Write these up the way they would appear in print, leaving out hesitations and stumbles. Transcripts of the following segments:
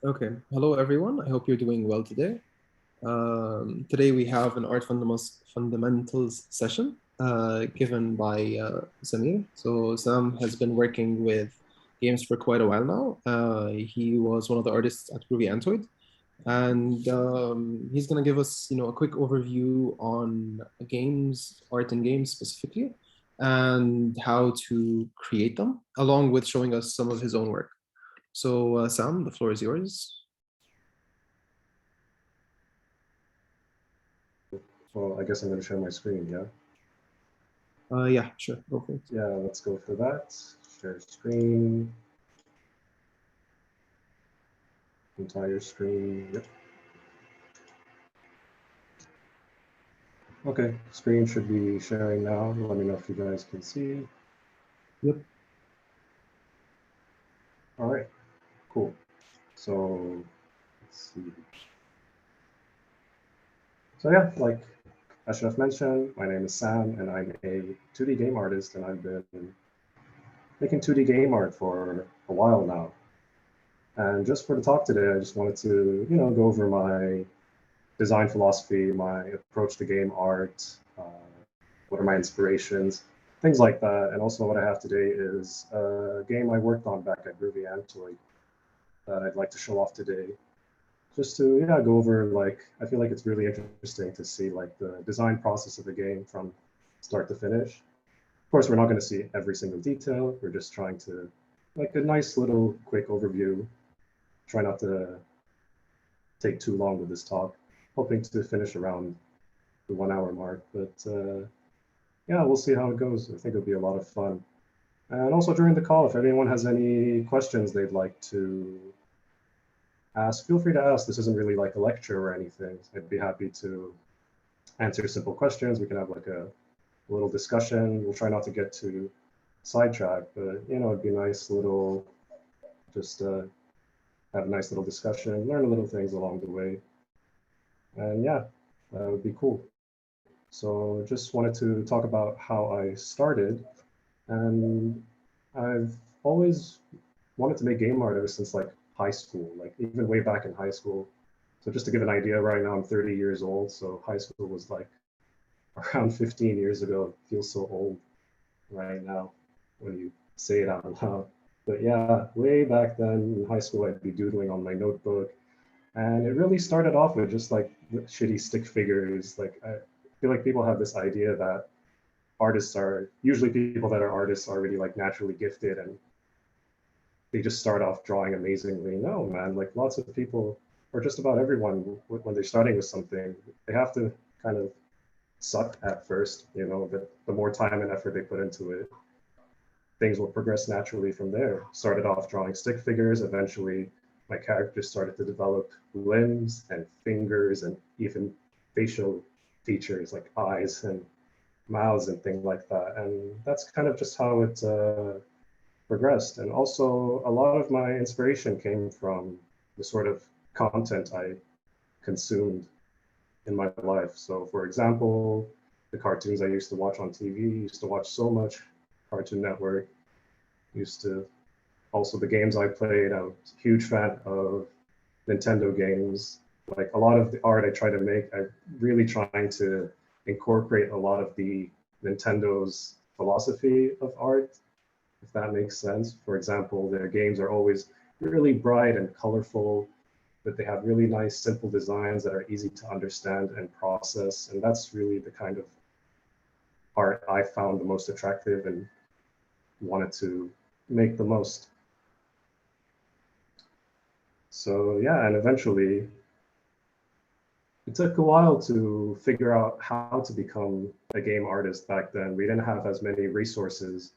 Okay, hello everyone. I hope you're doing well today. Today we have an fundamentals session given by Samir. So Sam has been working with games for quite a while now. He was one of the artists at Groovy Antoid, and he's going to give us, a quick overview on games, art and games specifically, and how to create them, along with showing us some of his own work. So Sam, the floor is yours. Well, I guess I'm going to share my screen, yeah? Yeah, sure, go for it. Yeah, let's go for that. Share screen. Entire screen, yep. Okay, screen should be sharing now. Let me know if you guys can see. Yep. All right, cool. So let's see. So yeah, like Ashraf mentioned, my name is Sam, and I'm a 2D game artist, and I've been making 2D game art for a while now. And just for the talk today, I just wanted to, go over my design philosophy, my approach to game art, what are my inspirations, things like that. And also what I have today is a game I worked on back at Groovy Antoid that I'd like to show off today. Just to go over, like, I feel like it's really interesting to see like the design process of a game from start to finish. Of course, we're not going to see every single detail. We're just trying to like a nice little quick overview. Try not to take too long with this talk. Hoping to finish around the 1 hour mark, but yeah, we'll see how it goes. I think it'll be a lot of fun. And also during the call, if anyone has any questions they'd like to ask, feel free to ask. This isn't really like a lecture or anything. I'd be happy to answer simple questions. We can have like a little discussion. We'll try not to get too sidetracked, but it'd be nice little, just have a nice little discussion, learn a little things along the way. And yeah, that would be cool. So just wanted to talk about how I started. And I've always wanted to make game art ever since like high school, like even way back in high school. So just to give an idea, right now I'm 30 years old. So high school was like around 15 years ago. It feels so old right now when you say it out loud. But yeah, way back then in high school, I'd be doodling on my notebook. And it really started off with just like shitty stick figures. Like I feel like people have this idea that artists are usually people that are artists are already like naturally gifted and they just start off drawing amazingly. No, man, like lots of people, or just about everyone, when they're starting with something, they have to kind of suck at first, but the more time and effort they put into it, things will progress naturally from there. Started off drawing stick figures, eventually my characters started to develop limbs and fingers and even facial features like eyes and mouths and things like that. And that's kind of just how it progressed. And also, a lot of my inspiration came from the sort of content I consumed in my life. So, for example, the cartoons I used to watch on TV, used to watch so much Cartoon Network, used to also the games I played. I was a huge fan of Nintendo games. Like a lot of the art I try to make, I'm really trying to incorporate a lot of the Nintendo's philosophy of art, if that makes sense. For example, their games are always really bright and colorful, but they have really nice, simple designs that are easy to understand and process. And that's really the kind of art I found the most attractive and wanted to make the most. So yeah, and eventually it took a while to figure out how to become a game artist back then. We didn't have as many resources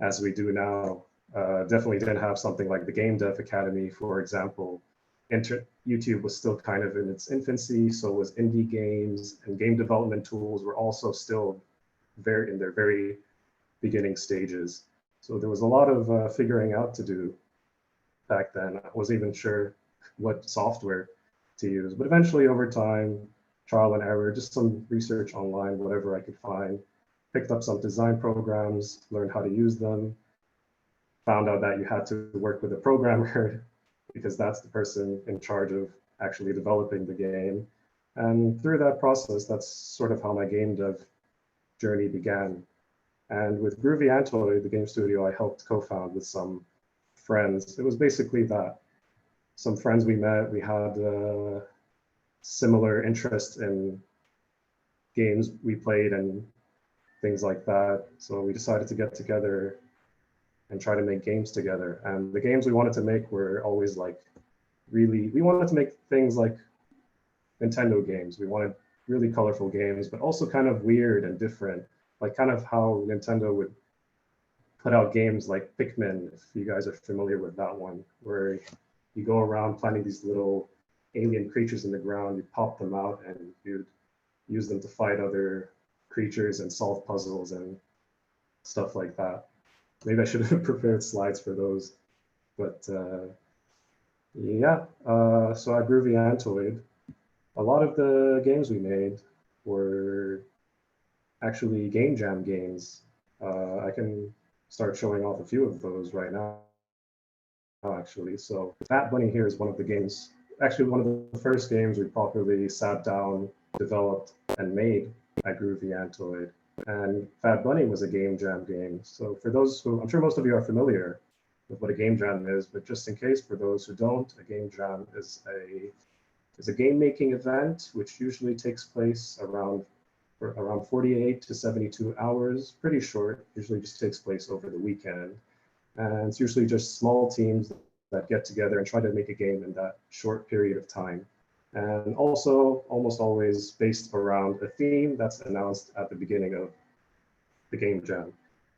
as we do now. Definitely didn't have something like the Game Dev Academy, for example. YouTube was still kind of in its infancy, so was indie games, and game development tools were also still very in their very beginning stages. So there was a lot of figuring out to do back then. I wasn't even sure what software to use, but eventually over time, trial and error, just some research online, whatever I could find, picked up some design programs, learned how to use them, found out that you had to work with a programmer because that's the person in charge of actually developing the game. And through that process, that's sort of how my game dev journey began. And with Groovy Antoid, the game studio I helped co-found with some friends, it was basically that. Some friends we met, we had similar interest in games we played and things like that. So we decided to get together and try to make games together. And the games we wanted to make were always like really, we wanted to make things like Nintendo games. We wanted really colorful games, but also kind of weird and different, like kind of how Nintendo would put out games like Pikmin, if you guys are familiar with that one, where you go around finding these little alien creatures in the ground, you pop them out and you'd use them to fight other creatures and solve puzzles and stuff like that. Maybe I should have prepared slides for those, but yeah. So at Groovy Antoid, a lot of the games we made were actually game jam games. I can start showing off a few of those right now, actually. So Fat Bunny here is one of the games, actually one of the first games we properly sat down, developed, and made at Groovy Antoid. And Fat Bunny was a game jam game. So for those who, I'm sure most of you are familiar with what a game jam is, but just in case for those who don't, a game jam is a game making event which usually takes place around 48 to 72 hours, pretty short, usually just takes place over the weekend. And it's usually just small teams that get together and try to make a game in that short period of time. And also almost always based around a theme that's announced at the beginning of the game jam.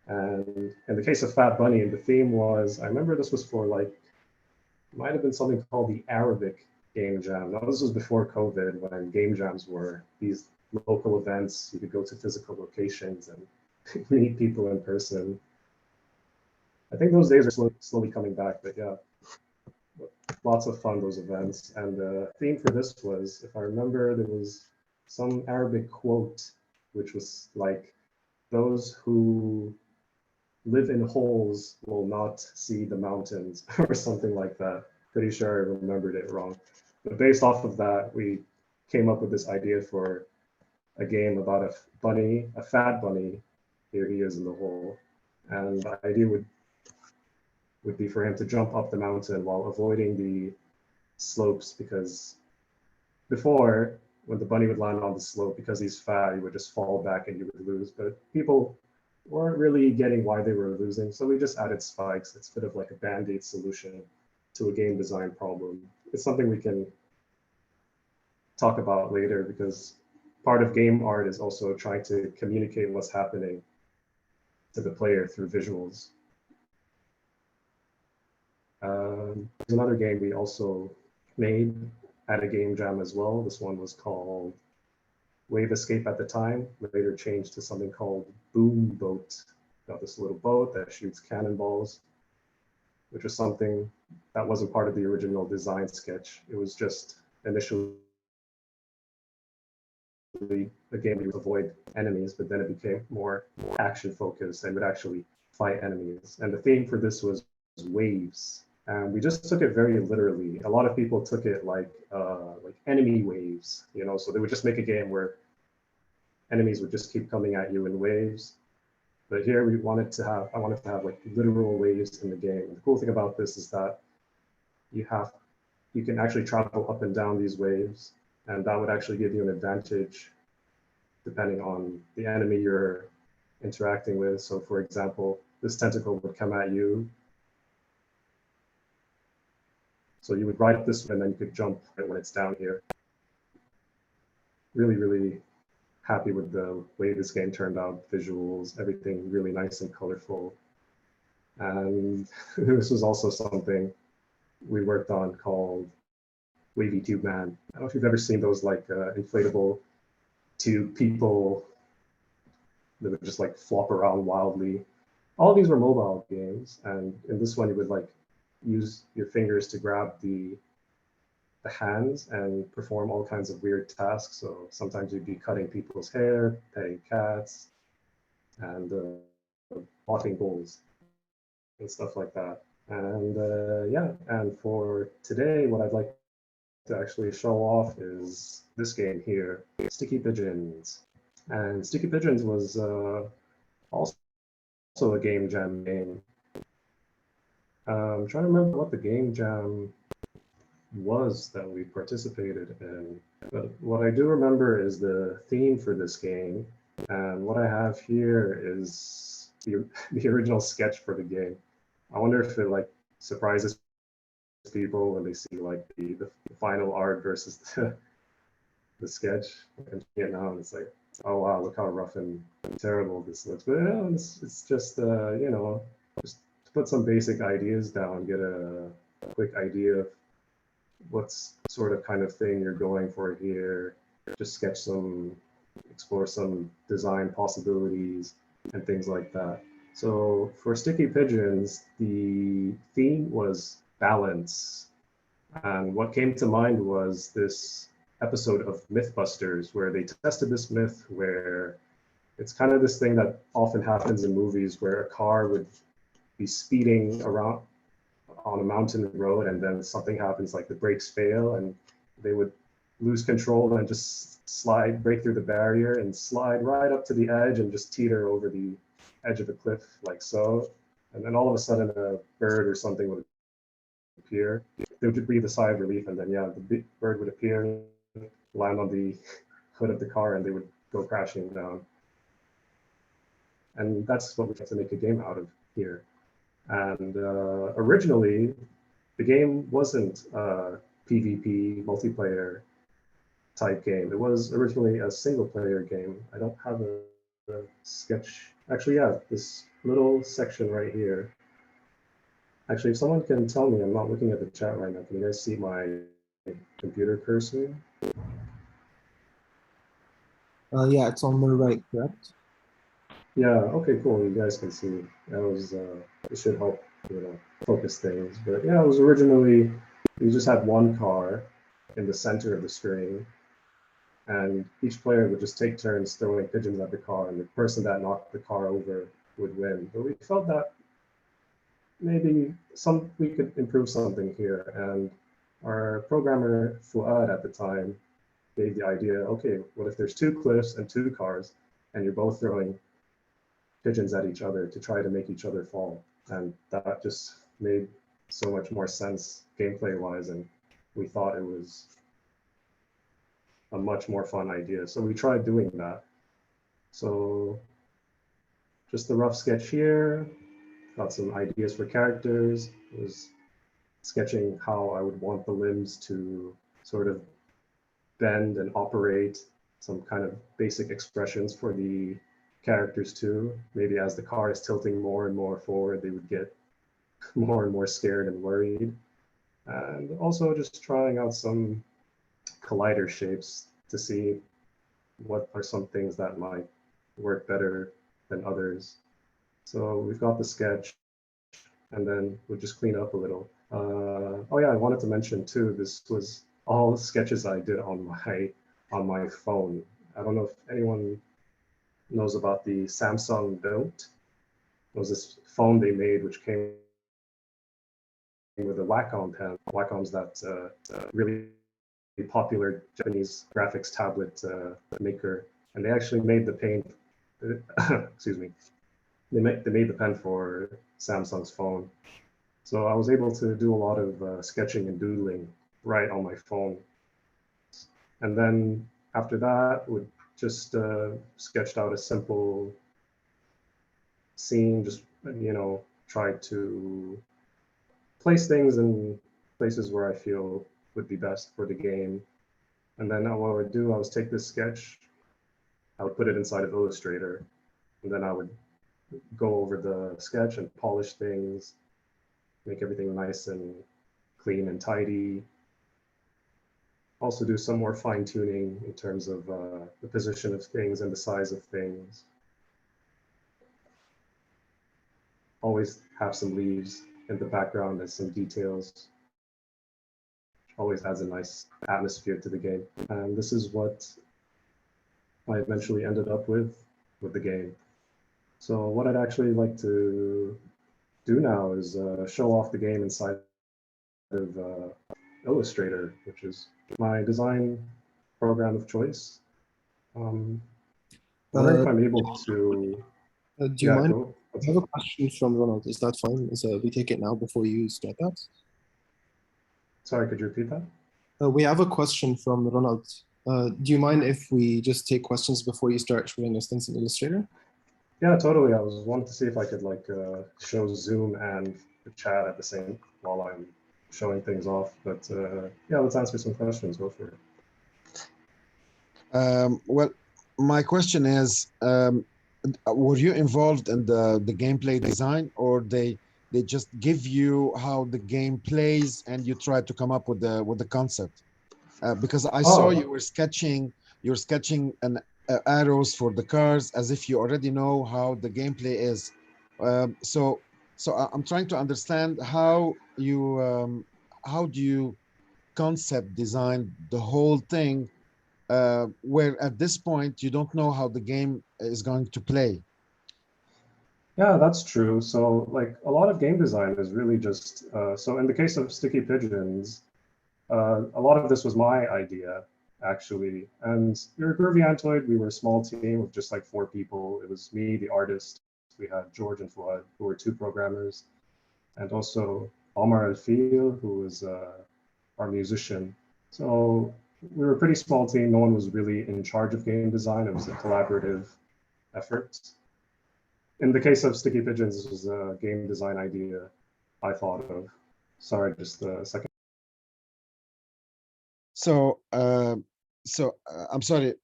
And in the case of Fat Bunny, the theme was, I remember this was for like, might have been something called the Arabic Game Jam. Now this was before COVID, when game jams were these local events. You could go to physical locations and meet people in person. I think those days are slowly coming back, but yeah, lots of fun, those events. And the theme for this was, if I remember, there was some Arabic quote, which was like, those who live in holes will not see the mountains, or something like that. Pretty sure I remembered it wrong. But based off of that, we came up with this idea for a game about a bunny, a fat bunny. Here he is in the hole. And the idea would be for him to jump up the mountain while avoiding the slopes, because before, when the bunny would land on the slope, because he's fat, he would just fall back and you would lose. But people weren't really getting why they were losing, so we just added spikes. It's a bit of like a band-aid solution to a game design problem. It's something we can talk about later, because part of game art is also trying to communicate what's happening to the player through visuals. There's another game we also made at a game jam as well. This one was called Wave Escape at the time, later changed to something called Boom Boat. Got this little boat that shoots cannonballs, which was something that wasn't part of the original design sketch. It was just initially a game where you would avoid enemies, but then it became more action focused and would actually fight enemies. And the theme for this was waves. And we just took it very literally. A lot of people took it like enemy waves, you know, so they would just make a game where enemies would just keep coming at you in waves. But here I wanted to have like literal waves in the game. And the cool thing about this is that you can actually travel up and down these waves, and that would actually give you an advantage depending on the enemy you're interacting with. So for example, this tentacle would come at you. So you would ride up this way, and then you could jump right when it's down here. Really, really happy with the way this game turned out. Visuals, everything really nice and colorful. And this was also something we worked on called Wavy Tube Man. I don't know if you've ever seen those like inflatable tube people that would just like flop around wildly. All of these were mobile games, and in this one you would like use your fingers to grab the hands and perform all kinds of weird tasks. So sometimes you'd be cutting people's hair, petting cats, and walking bulls and stuff like that. And yeah, and for today, what I'd like to actually show off is this game here, Sticky Pigeons. And Sticky Pigeons was also a game jam game. I'm trying to remember what the game jam was that we participated in. But what I do remember is the theme for this game. And what I have here is the original sketch for the game. I wonder if it like surprises people when they see like the final art versus the sketch. And now it's like, oh wow, look how rough and terrible this looks. But yeah, it's just you know, just to put some basic ideas down, get a quick idea of what's sort of kind of thing you're going for here. Just sketch some, explore some design possibilities and things like that. So for Sticky Pigeons, the theme was balance. And what came to mind was this episode of Mythbusters where they tested this myth where it's kind of this thing that often happens in movies where a car would be speeding around on a mountain road and then something happens like the brakes fail and they would lose control and just break through the barrier and slide right up to the edge and just teeter over the edge of the cliff like so. And then all of a sudden a bird or something would appear. They would breathe a sigh of relief and then yeah, the bird would appear, land on the hood of the car and they would go crashing down. And that's what we tried to make a game out of here. And originally, the game wasn't a PvP multiplayer type game. It was originally a single player game. I don't have a sketch. Actually, yeah, this little section right here. Actually, if someone can tell me, I'm not looking at the chat right now. Can you guys see my computer cursor? Yeah, it's on the right, correct? Yeah, okay, cool. You guys can see. That was, it should help, you know, focus things. But yeah, it was originally, you just had one car in the center of the screen, and each player would just take turns throwing pigeons at the car, and the person that knocked the car over would win. But we felt that maybe we could improve something here, and our programmer Fuad at the time gave the idea, okay, what if there's two cliffs and two cars, and you're both throwing pigeons at each other to try to make each other fall. And that just made so much more sense gameplay wise. And we thought it was a much more fun idea. So we tried doing that. So just the rough sketch here, got some ideas for characters, was sketching how I would want the limbs to sort of bend and operate, some kind of basic expressions for the characters too. Maybe as the car is tilting more and more forward, they would get more and more scared and worried. And also just trying out some collider shapes to see what are some things that might work better than others. So we've got the sketch, and then we'll just clean up a little. Oh yeah, I wanted to mention too, this was all sketches I did on my phone. I don't know if anyone knows about the Samsung Note. It was this phone they made which came with a Wacom pen. Wacom's that really popular Japanese graphics tablet maker, and they actually made the paint. Excuse me. They made the pen for Samsung's phone. So I was able to do a lot of sketching and doodling right on my phone. And then after that, would just sketched out a simple scene, just, you know, tried to place things in places where I feel would be best for the game. And then what I would do, I would take this sketch, I would put it inside of Illustrator, and then I would go over the sketch and polish things, make everything nice and clean and tidy. Also do some more fine tuning in terms of the position of things and the size of things. Always have some leaves in the background and some details. Always adds a nice atmosphere to the game. And this is what I eventually ended up with the game. So what I'd actually like to do now is show off the game inside of Illustrator, which is my design program of choice. Wondering if Uh, I'm able to, do you yeah, mind? go. What's I have up? a question from Ronald. Is that fine? We take it now before you start that? Sorry, could you repeat that? We have a question from Ronald. Do you mind if we just take questions before you start showing us things in Illustrator? Yeah, totally. I was wanting to see if I could like show Zoom and the chat at the same while I'm showing things off. But yeah, let's answer some questions. Go for it. Well, my question is, were you involved in the gameplay design, or they just give you how the game plays and you try to come up with the concept? Because I saw Oh, you're sketching an arrows for the cars as if you already know how the gameplay is. I'm trying to understand how do you concept design the whole thing, where at this point you don't know how the game is going to play. yeah, that's true. So like a lot of game design is really just, so in the case of Sticky Pigeons, a lot of this was my idea, actually. And we were Groovy Antoid. We were a small team of just like 4 people. It was me, the artist. We had George and Fuad, who were 2 programmers, and also Omar Al-Fil, who was our musician. So we were a pretty small team. No one was really in charge of game design. It was a collaborative effort. In the case of Sticky Pigeons, this was a game design idea I thought of. Sorry, just a second. So, I'm sorry.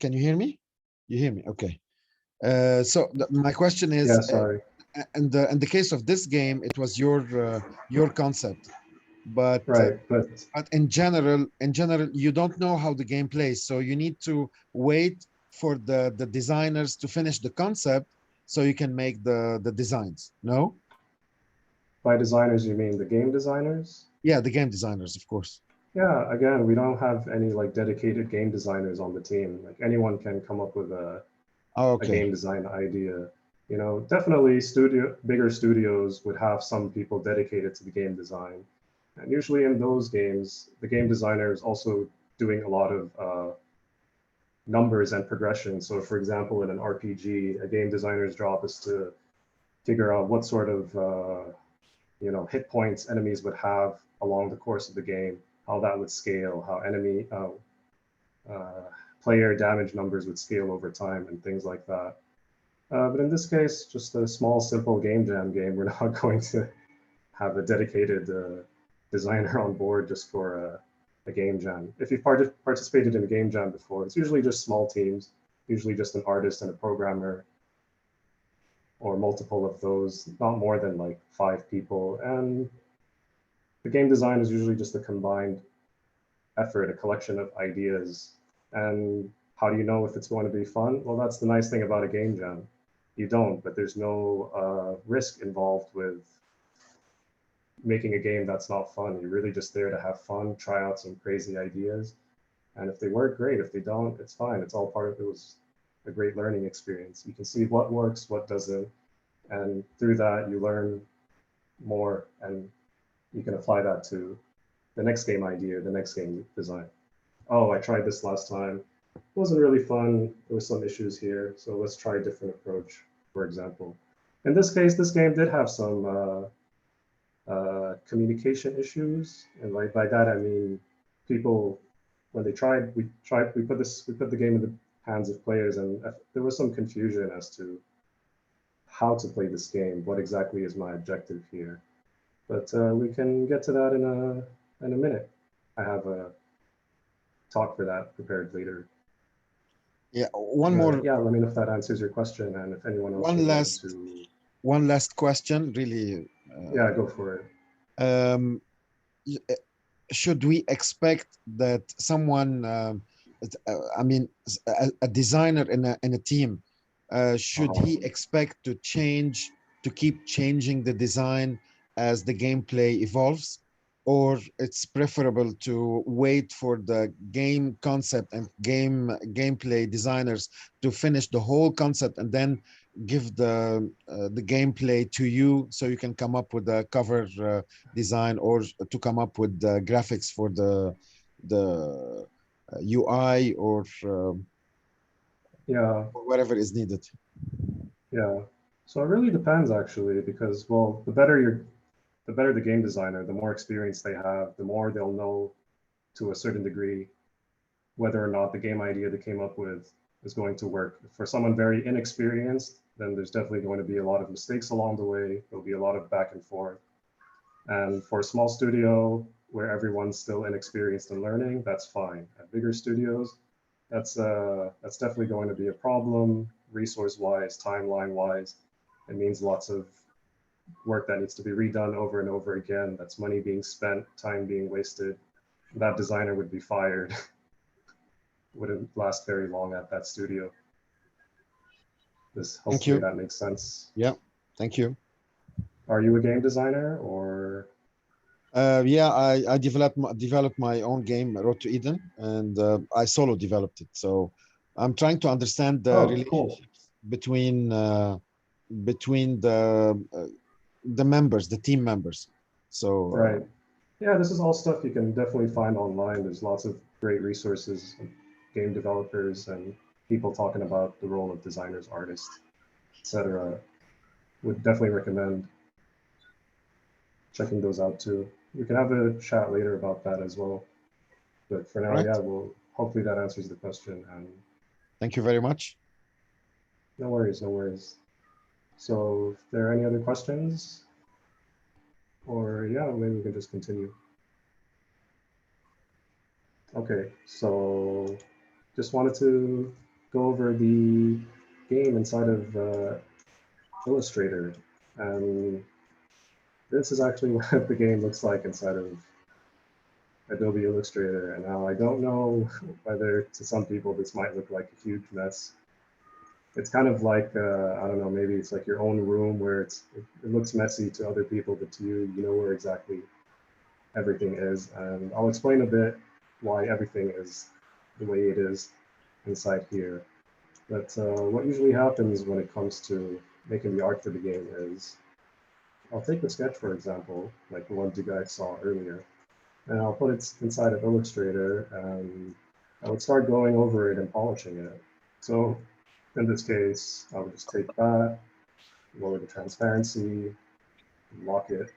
Can you hear me? You hear me? Okay. My question Yeah, is, sorry. in the case of this game, it was your concept, but Right, but in general, you don't know how the game plays, so you need to wait for the designers to finish the concept so you can make the designs. No? by designers, you mean the game designers? Yeah, the game designers, of course. Yeah, again, we don't have any like dedicated game designers on the team. Like anyone can come up with Oh, a game okay. design idea. You know, definitely bigger studios would have some people dedicated to the game design. And usually in those games, the game designer is also doing a lot of numbers and progression. So for example, in an RPG, a game designer's job is to figure out what sort of hit points enemies would have along the course of the game, how that would scale, how enemy player damage numbers would scale over time, and things like that. But in this case, just a small, simple game jam game. We're not going to have a dedicated designer on board just for a game jam. If you've participated in a game jam before, it's usually just small teams, usually just an artist and a programmer, or multiple of those, not more than like 5 people. And the game design is usually just a combined effort, a collection of ideas. And how do you know if it's going to be fun? Well, that's the nice thing about a game jam. You don't, but there's no risk involved with making a game that's not fun. You're really just there to have fun, try out some crazy ideas. And if they work, great. If they don't, it's fine. It's all part of it. Was a great learning experience. You can see what works, what doesn't. And through that, you learn more and you can apply that to the next game idea, the next game design. Oh, I tried this last time. It wasn't really fun. There were some issues here. So let's try a different approach, for example. In this case, this game did have some communication issues. And by that, I mean, people, when they tried, we put the game in the hands of players, and there was some confusion as to how to play this game. What exactly is my objective here? But we can get to that in a minute. I have a talk for that prepared later. Yeah, one more, Yeah, let me know if that answers your question, and if anyone else would like to. one last question, really. Yeah, go for it. Um, should we expect that someone, I mean, a designer in a team, should he expect to keep changing the design as the gameplay evolves, or it's preferable to wait for the game concept and gameplay designers to finish the whole concept and then give the gameplay to you, so you can come up with a cover design, or to come up with the graphics for the UI, or Yeah, whatever is needed. yeah. So it really depends actually, because well, the better the game designer, the more experience they have, the more they'll know to a certain degree whether or not the game idea they came up with is going to work. For someone very inexperienced, then there's definitely going to be a lot of mistakes along the way. There'll be a lot of back and forth. And for a small studio where everyone's still inexperienced and learning, that's fine. At bigger studios, that's definitely going to be a problem, resource-wise, timeline-wise. It means lots of work that needs to be redone over and over again. That's money being spent, time being wasted. That designer would be fired. Wouldn't last very long at that studio. This Thank hopefully you. that makes sense. Yeah, thank you. Are you a game designer or? Yeah, I developed my own game, Road to Eden, and I solo developed it. So I'm trying to understand the Oh, cool. relationships between the members, the team members. So Right. Yeah, this is all stuff you can definitely find online. There's lots of great resources, game developers, and people talking about the role of designers, artists, etc. Would definitely recommend checking those out too. We can have a chat later about that as well. But for now, right. yeah, well, hopefully that answers the question. And Thank you very much. no worries, no worries. So, if there are any other questions, or yeah, maybe we can just continue. Okay, so just wanted to go over the game inside of Illustrator, and this is actually what the game looks like inside of Adobe Illustrator. And now I don't know whether to some people this might look like a huge mess. It's kind of like I don't know, maybe it's like your own room where it looks messy to other people, but to you, you know where exactly everything is. And I'll explain a bit why everything is the way it is inside here. But what usually happens when it comes to making the art for the game is I'll take the sketch, for example, like the ones you guys saw earlier, and I'll put it inside of Illustrator, and I would start going over it and polishing it. So in this case, I would just take that, lower the transparency, lock it.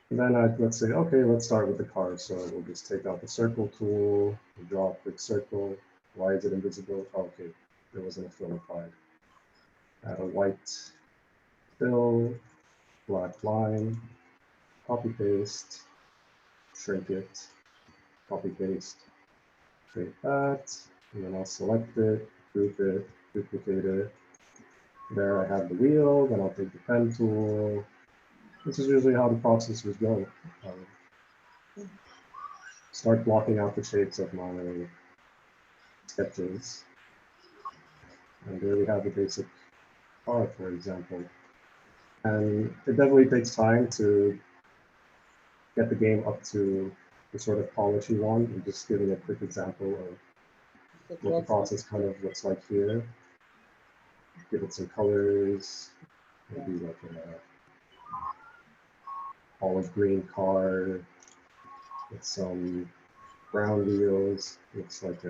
And then let's say, okay, let's start with the car. So we'll just take out the circle tool, draw a quick circle. Why is it invisible? Oh, okay, there wasn't a fill applied. Add a white fill, black line, copy paste, shrink it, copy paste, create that, and then I'll select it, group it, duplicate it. There I have the wheel, then I'll take the pen tool. This is usually how the process would go. Start blocking out the shapes of my sketches. And there we have the basic car, for example. And it definitely takes time to get the game up to the sort of polish you want. I'm just giving a quick example of what the process kind of looks like here. Give it some colors, maybe like an olive green car with some brown wheels. Looks like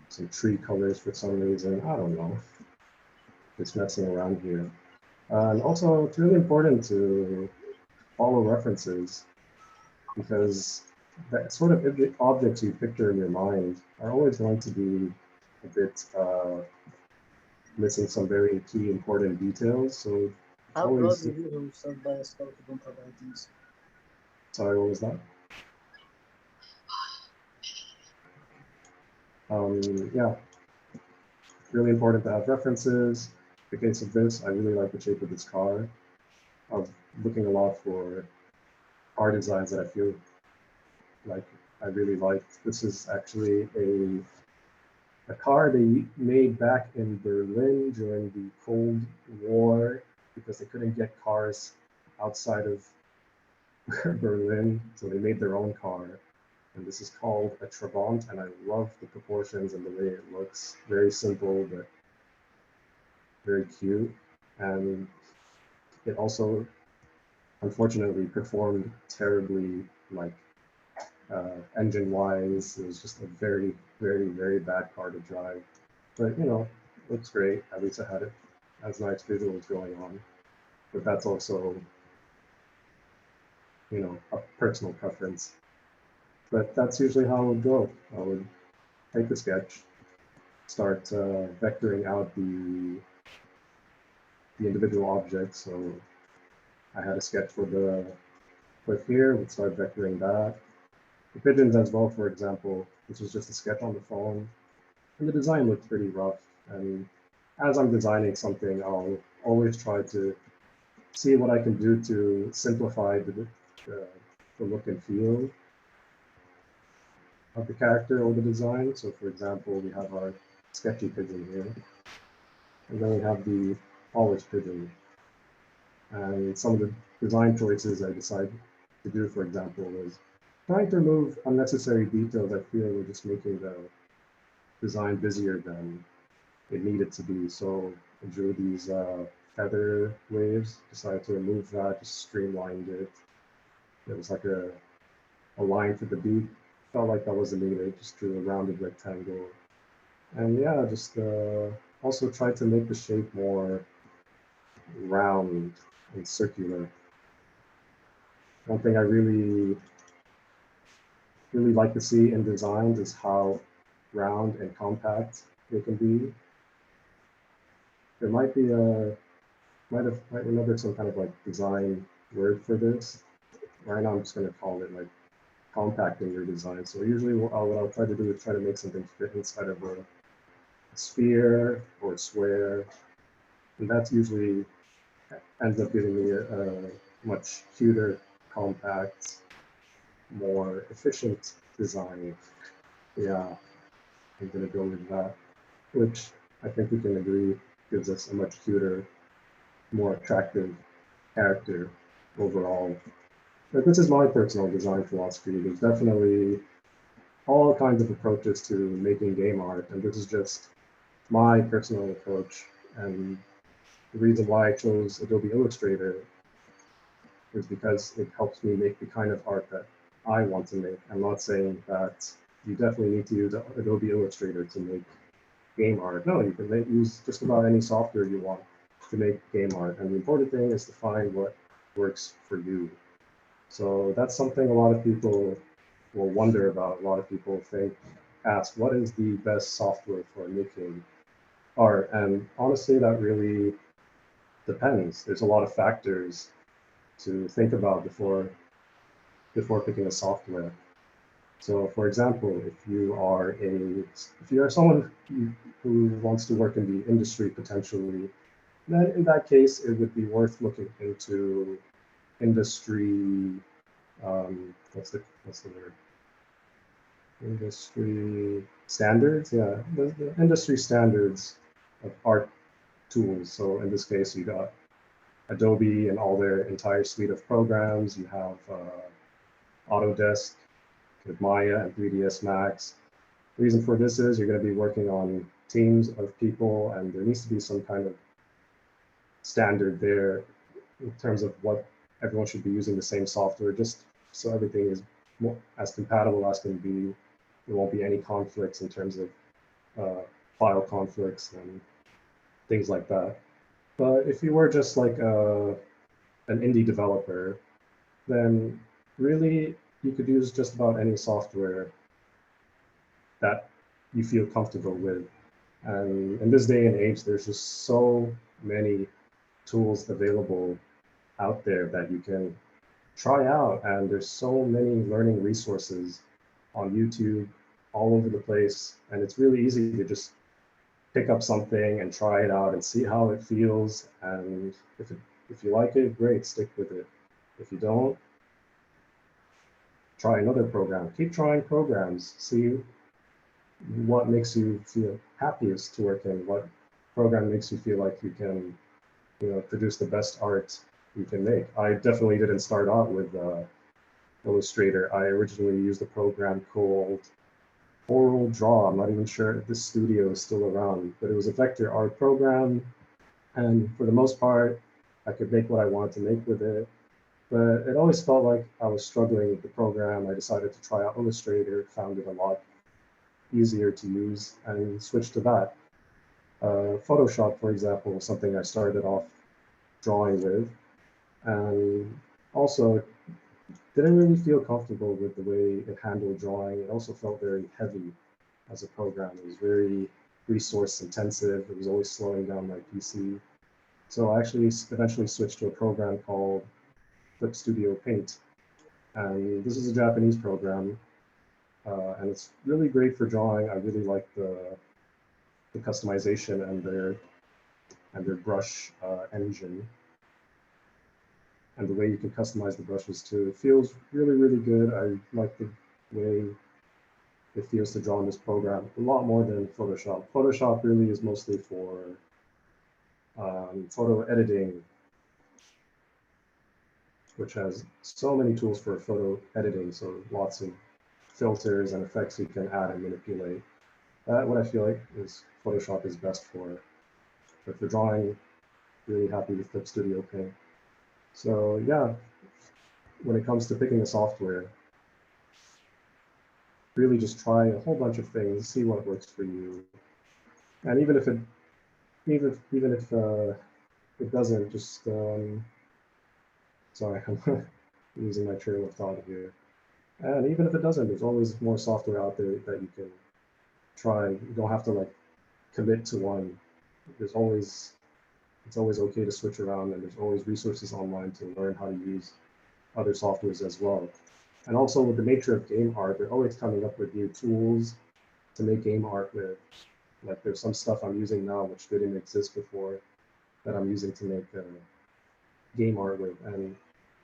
some tree colors for some reason. I don't know. Just messing around here. And also, it's really important to follow references, because that sort of the objects you picture in your mind are always going to be a bit missing some very key important details. So How always. proud of you who stood by a scout to don't have IDs? Sorry, what was that? Yeah, really important to have references. In the case of this, I really like the shape of this car. I was looking a lot for car designs that I feel like I really liked. This is actually a car they made back in Berlin during the Cold War, because they couldn't get cars outside of Berlin, so they made their own car. And this is called a Trabant, and I love the proportions and the way it looks. Very simple, but very cute, and it also unfortunately performed terribly, like engine-wise. It was just a very, very, very bad car to drive. But you know, looks great. At least it had it has nice visuals going on. But that's also, you know, a personal preference. But that's usually how it would go. I would take the sketch, start vectoring out the individual objects. So I had a sketch for the cliff here, would start vectoring that. The pigeons as well, for example, which was just a sketch on the phone. And the design looked pretty rough. And as I'm designing something, I'll always try to see what I can do to simplify the look and feel of the character or the design. So for example, we have our sketchy pigeon here. And then we have the polished pigeon. And some of the design choices I decided to do, for example, was trying to remove unnecessary details I feel were just making the design busier than it needed to be. So I drew these feather waves, decided to remove that, just streamlined it. It was like a line for the beak. Felt like that wasn't needed, just drew a rounded rectangle. And yeah, just also tried to make the shape more round and circular. One thing I really like to see in designs is how round and compact they can be. There might be might remember some kind of like design word for this. Right now I'm just gonna call it like compacting your design. So usually what I'll try to do is try to make something fit inside of a sphere or a square. And that's usually ends up giving me a much cuter, compact, more efficient design. Yeah, I'm gonna go with that, which I think we can agree gives us a much cuter, more attractive character overall. But this is my personal design philosophy. There's definitely all kinds of approaches to making game art, and this is just my personal approach. And the reason why I chose Adobe Illustrator is because it helps me make the kind of art that I want to make. I'm not saying that you definitely need to use Adobe Illustrator to make game art. No, you can use just about any software you want to make game art. And the important thing is to find what works for you. So that's something a lot of people will wonder about. A lot of people ask, what is the best software for making art? And honestly, that really depends. There's a lot of factors to think about before picking a software. So for example, if you are someone who wants to work in the industry potentially, then in that case, it would be worth looking into industry, what's the word? Industry standards, yeah, the industry standards of art tools. So in this case, you got Adobe and all their entire suite of programs. You have Autodesk with Maya and 3ds Max. The reason for this is you're going to be working on teams of people, and there needs to be some kind of standard there in terms of what everyone should be using the same software, just so everything is as compatible as can be. There won't be any conflicts in terms of file conflicts and things like that. But if you were just like an indie developer, then really you could use just about any software that you feel comfortable with. And in this day and age, there's just so many tools available out there that you can try out. And there's so many learning resources on YouTube all over the place. And it's really easy to just pick up something and try it out and see how it feels. And if you like it, great, stick with it. If you don't, try another program. Keep trying programs. See what makes you feel happiest to work in. What program makes you feel like you can, produce the best art you can make. I definitely didn't start out with Illustrator. I originally used a program called Oral Draw. I'm not even sure if this studio is still around, but it was a vector art program. And for the most part, I could make what I wanted to make with it. But it always felt like I was struggling with the program. I decided to try out Illustrator, found it a lot easier to use, and switched to that. Photoshop, for example, was something I started off drawing with, and also didn't really feel comfortable with the way it handled drawing. It also felt very heavy as a program. It was very resource intensive. It was always slowing down my PC. So I actually eventually switched to a program called Clip Studio Paint. And this is a Japanese program, and it's really great for drawing. I really like the customization and their brush engine, and the way you can customize the brushes too. It feels really, really good. I like the way it feels to draw in this program a lot more than Photoshop. Photoshop really is mostly for photo editing, which has so many tools for photo editing. So lots of filters and effects you can add and manipulate. What I feel like is Photoshop is best for. But for drawing, really happy with Clip Studio Paint. So yeah, when it comes to picking a software, really just try a whole bunch of things, see what works for you. And even if it doesn't, just sorry, I'm losing my trail of thought here. And even if it doesn't, there's always more software out there that you can try. You don't have to like commit to one. It's always okay to switch around, and there's always resources online to learn how to use other softwares as well. And also with the nature of game art, they're always coming up with new tools to make game art with. Like there's some stuff I'm using now which didn't exist before that I'm using to make game art with. And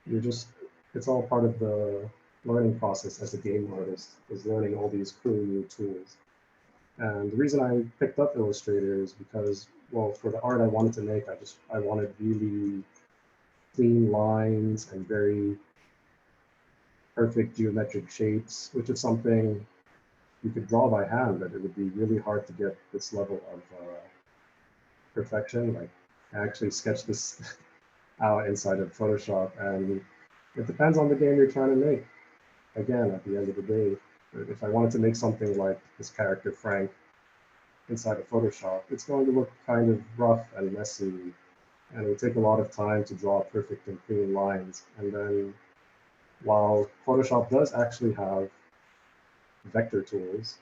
it's all part of the learning process as a game artist, is learning all these cool new tools. And the reason I picked up Illustrator is because, well, for the art I wanted to make, I wanted really clean lines and very perfect geometric shapes, which is something you could draw by hand, but it would be really hard to get this level of perfection. Like I actually sketched this out inside of Photoshop, and it depends on the game you're trying to make. Again, at the end of the day, if I wanted to make something like this character Frank inside of Photoshop, it's going to look kind of rough and messy, and it would take a lot of time to draw perfect and clean lines. And then while Photoshop does actually have vector tools,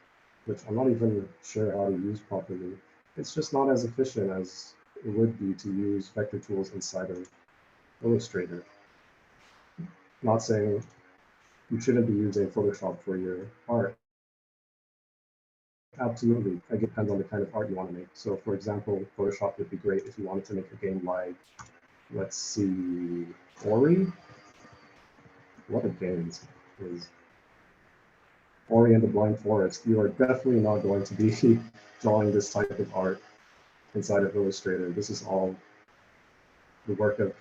which I'm not even sure how to use properly, it's just not as efficient as it would be to use vector tools inside of Illustrator. Not saying you shouldn't be using Photoshop for your art. Absolutely, it depends on the kind of art you want to make. So for example, Photoshop would be great if you wanted to make a game like, let's see, Ori? What a game is Ori and the Blind Forest. You are definitely not going to be drawing this type of art inside of Illustrator. This is all the work of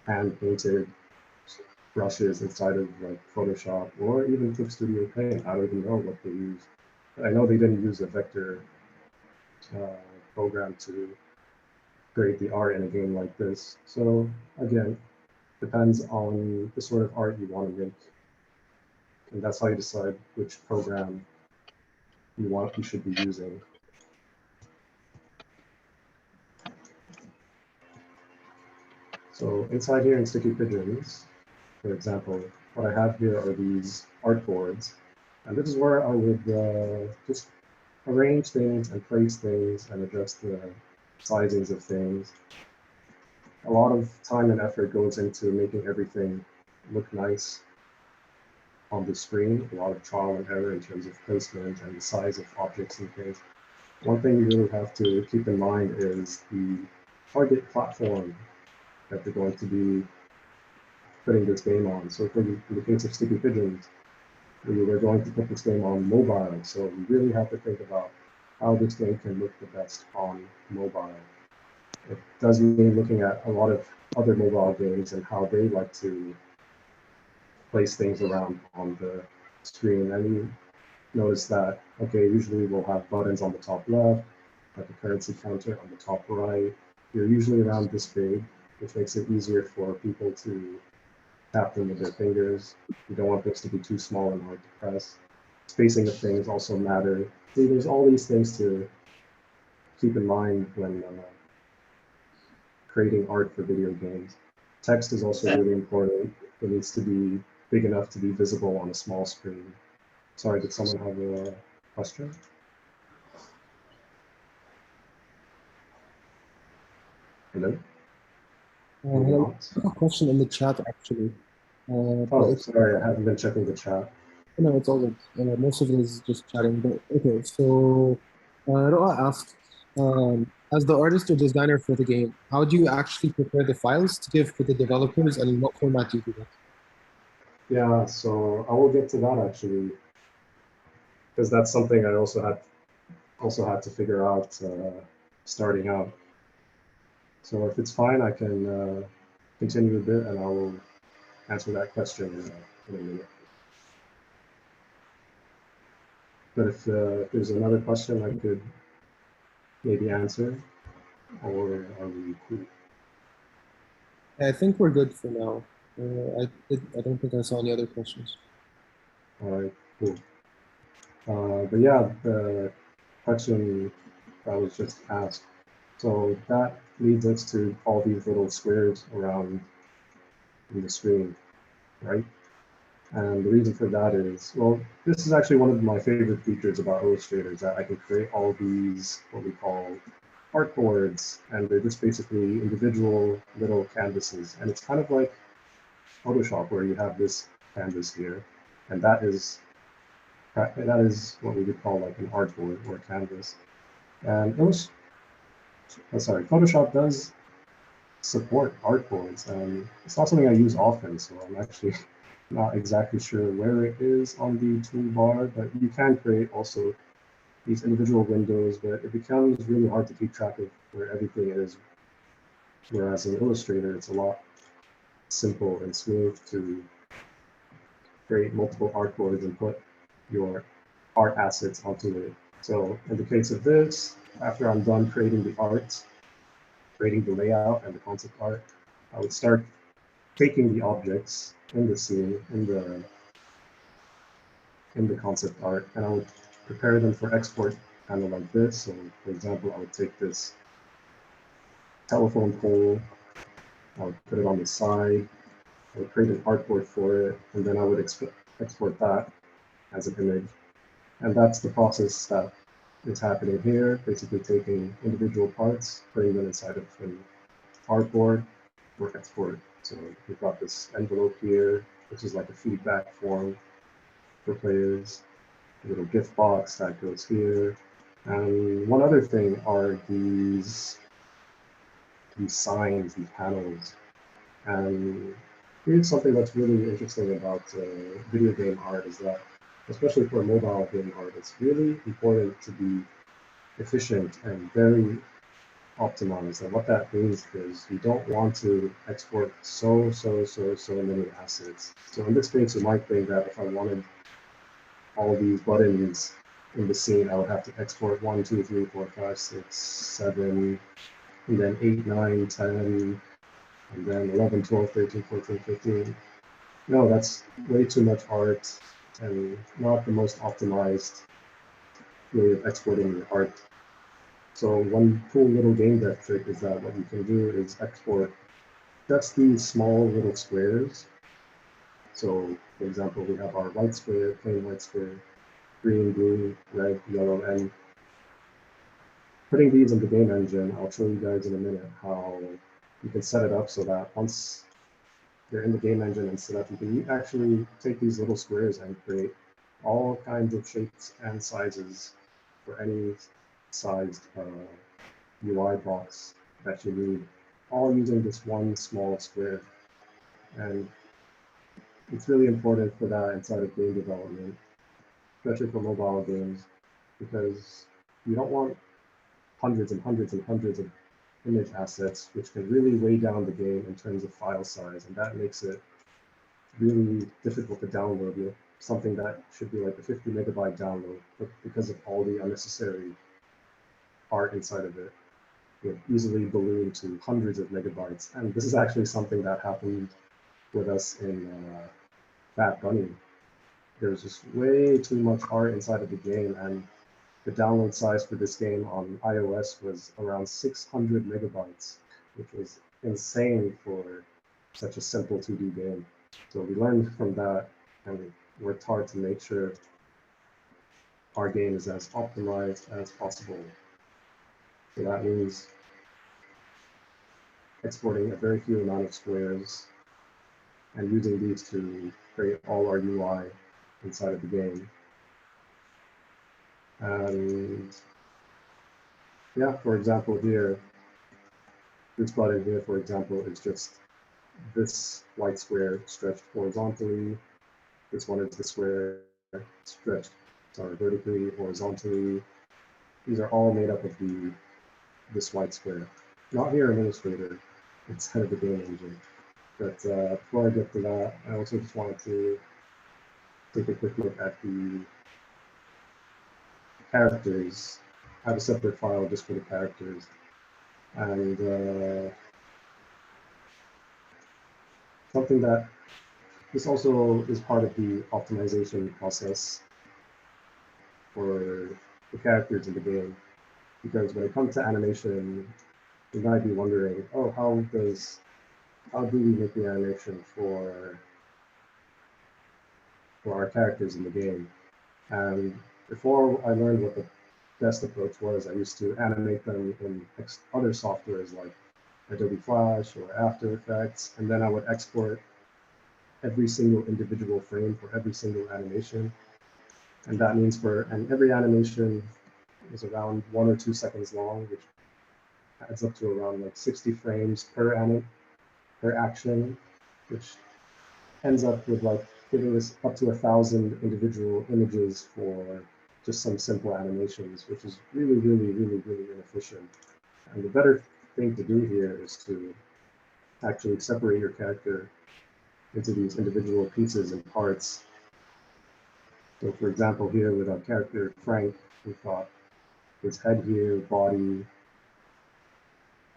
hand-painted brushes inside of like Photoshop or even Clip Studio Paint. I don't even know what they use. I know they didn't use a vector program to create the art in a game like this. So again, depends on the sort of art you want to make. And that's how you decide which program you should be using. So inside here in Sticky Pigeons, for example, what I have here are these artboards. And this is where I would just arrange things and place things and adjust the sizings of things. A lot of time and effort goes into making everything look nice on the screen. A lot of trial and error in terms of placement and the size of objects and things. One thing you really have to keep in mind is the target platform that they're going to be putting this game on. So for the case of Sticky Pigeons, we were going to put this game on mobile. So we really have to think about how this game can look the best on mobile. It does mean looking at a lot of other mobile games and how they like to place things around on the screen. And you notice that, okay, usually we'll have buttons on the top left, like a currency counter on the top right, You're usually around this big, which makes it easier for people to tap them with their fingers. You don't want this to be too small and hard to press. Spacing of things also matter. See, there's all these things to keep in mind when creating art for video games. Text is also really important. It needs to be big enough to be visible on a small screen. Sorry, did someone have a question? Hello? Hello. I have a question in the chat actually. Oh, sorry, I haven't been checking the chat. No, it's all good. Most of it is just chatting. But okay, so Roa asked, as the artist or designer for the game, how do you actually prepare the files to give to the developers, and in what format do you do that? Yeah, so I will get to that actually, because that's something I also had to figure out starting out. So if it's fine, I can continue a bit, and I will answer that question in a minute. But if there's another question I could maybe answer, or are we cool? I think we're good for now. I don't think I saw any other questions. All right, cool. But yeah, the question that was just asked. So that leads us to all these little squares around in the screen, right? And the reason for that is, well, this is actually one of my favorite features about Illustrator, is that I can create all these, what we call artboards, and they're just basically individual little canvases. And it's kind of like Photoshop, where you have this canvas here, and that is what we would call like an artboard or a canvas. And Photoshop does support artboards, and it's not something I use often, so I'm actually not exactly sure where it is on the toolbar, but you can create also these individual windows, but it becomes really hard to keep track of where everything is. Whereas in Illustrator, it's a lot simple and smooth to create multiple artboards and put your art assets onto it. So in the case of this, after I'm done creating the art, creating the layout and the concept art, I would start taking the objects in the scene, in the concept art, and I would prepare them for export kind of like this. So for example, I would take this telephone pole, I would put it on the side, I would create an artboard for it, and then I would export that as an image. And that's the process that is happening here, basically taking individual parts, putting them inside of an artboard for export. So we've got this envelope here, which is like a feedback form for players, a little gift box that goes here. And one other thing are these signs, these panels. And here's something that's really interesting about video game art, is that, especially for mobile game art, it's really important to be efficient and very optimized. And what that means is you don't want to export so many assets. So in this case, you might think that if I wanted all these buttons in the scene, I would have to export 1, 2, 3, 4, 5, 6, 7, and then 8, 9, 10, and then 11, 12, 13, 14, 15. No, that's way too much art and not the most optimized way of exporting your art. So one cool little game dev trick is that what you can do is export just these small little squares. So for example, we have our white square, plain white square, green, blue, red, yellow, and putting these in the game engine, I'll show you guys in a minute how you can set it up so that once you're in the game engine and set up, you can actually take these little squares and create all kinds of shapes and sizes for any sized UI box that you need, all using this one small square. And it's really important for that inside of game development, especially for mobile games, because you don't want hundreds and hundreds and hundreds of image assets, which can really weigh down the game in terms of file size, and that makes it really difficult to download something that should be like a 50 megabyte download, but because of all the unnecessary art inside of it. would easily balloon to hundreds of megabytes. And this is actually something that happened with us in Fat Bunny. There's just way too much art inside of the game, and the download size for this game on iOS was around 600 megabytes, which was insane for such a simple 2D game. So we learned from that and worked hard to make sure our game is as optimized as possible. So that means exporting a very few amount of squares and using these to create all our UI inside of the game. And yeah, for example, here, this button here, for example, is just this white square stretched horizontally. This one is the square stretched, vertically, horizontally. These are all made up of this white square. Not here in Illustrator, inside of the game engine. But before I get to that, I also just wanted to take a quick look at the characters. I have a separate file just for the characters. And something that this also is part of the optimization process for the characters in the game. Because when it comes to animation, you might be wondering, oh, how do we make the animation for our characters in the game? And before I learned what the best approach was, I used to animate them in other softwares like Adobe Flash or After Effects, and then I would export every single individual frame for every single animation. And that means every animation is around 1 or 2 seconds long, which adds up to around like 60 frames per action, which ends up with like giving us up to 1,000 individual images for just some simple animations, which is really, really, really, really inefficient. And the better thing to do here is to actually separate your character into these individual pieces and parts. So for example, here with our character Frank, we've got his head here, body,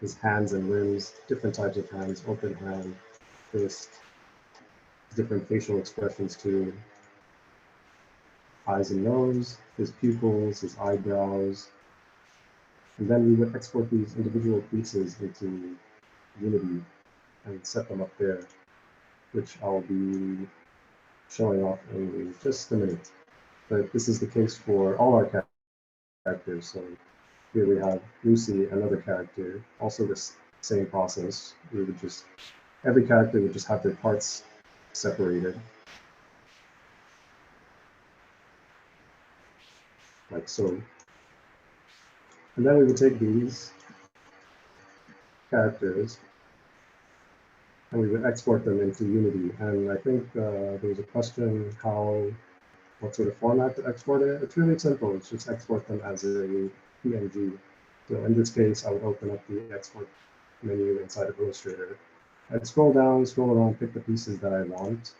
his hands and limbs, different types of hands, open hand, fist, different facial expressions too, eyes and nose, his pupils, his eyebrows. And then we would export these individual pieces into Unity and set them up there, which I'll be showing off in just a minute. But this is the case for all our characters. So here we have Lucy, another character, also this same process. We would every character would just have their parts separated, like so. And then we would take these characters and we would export them into Unity. And I think there was a question what sort of format to export it. It's really simple. It's just export them as a PNG. So in this case, I would open up the export menu inside of Illustrator. I'd scroll down, scroll around, pick the pieces that I want.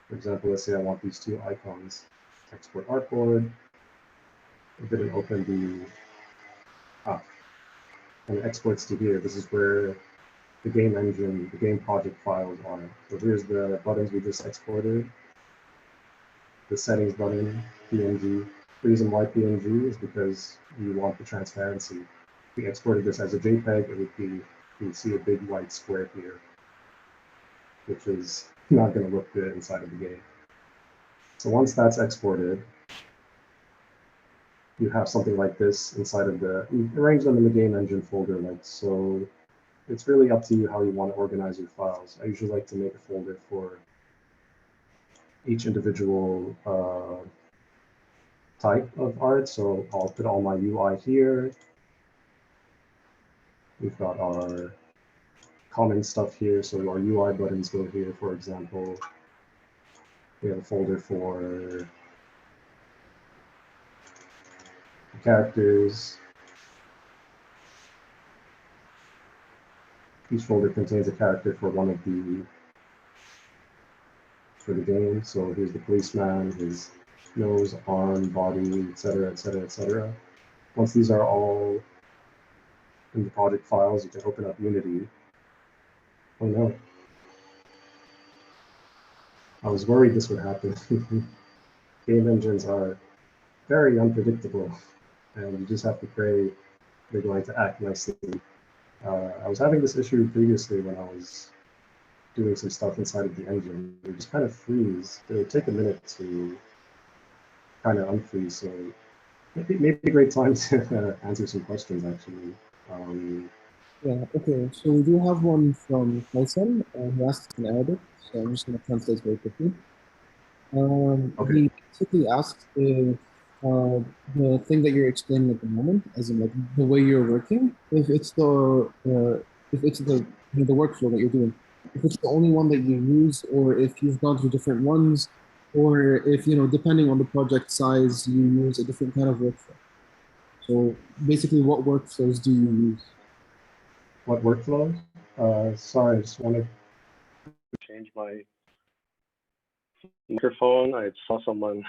For example, let's say I want these 2 icons. Export Artboard. It didn't open and it exports to here. This is where the game engine, the game project files are. So here's the buttons we just exported. The settings button, PNG. The reason why PNG is because you want the transparency. If we exported this as a JPEG, it would be, you see a big white square here, which is not going to look good inside of the game. So once that's exported, you have something like this inside of you arrange them in the game engine folder like so. It's really up to you how you want to organize your files. I usually like to make a folder for each individual type of art. So I'll put all my UI here. We've got our common stuff here. So our UI buttons go here, for example. We have a folder for characters. Each folder contains a character for for the game. So here's the policeman, his nose, arm, body, etc., etc., etc. Once these are all in the project files, you can open up Unity. Oh no. I was worried this would happen. Game engines are very unpredictable, and you just have to pray they're going to act nicely. I was having this issue previously when I was doing some stuff inside of the engine. It just kind of freeze. It would take a minute to kind of unfreeze. So maybe a great time to answer some questions, actually. Yeah, okay. So we do have one from Faisal, who asks in Arabic. So I'm just going to translate very quickly. Okay. He basically asks if the thing that you're explaining at the moment, as in like the way you're working, if it's the workflow that you're doing, if it's the only one that you use, or if you've gone through different ones, or if depending on the project size, you use a different kind of workflow. So basically, what workflows do you use? What workflows? Sorry, I just wanted to change my microphone. I saw someone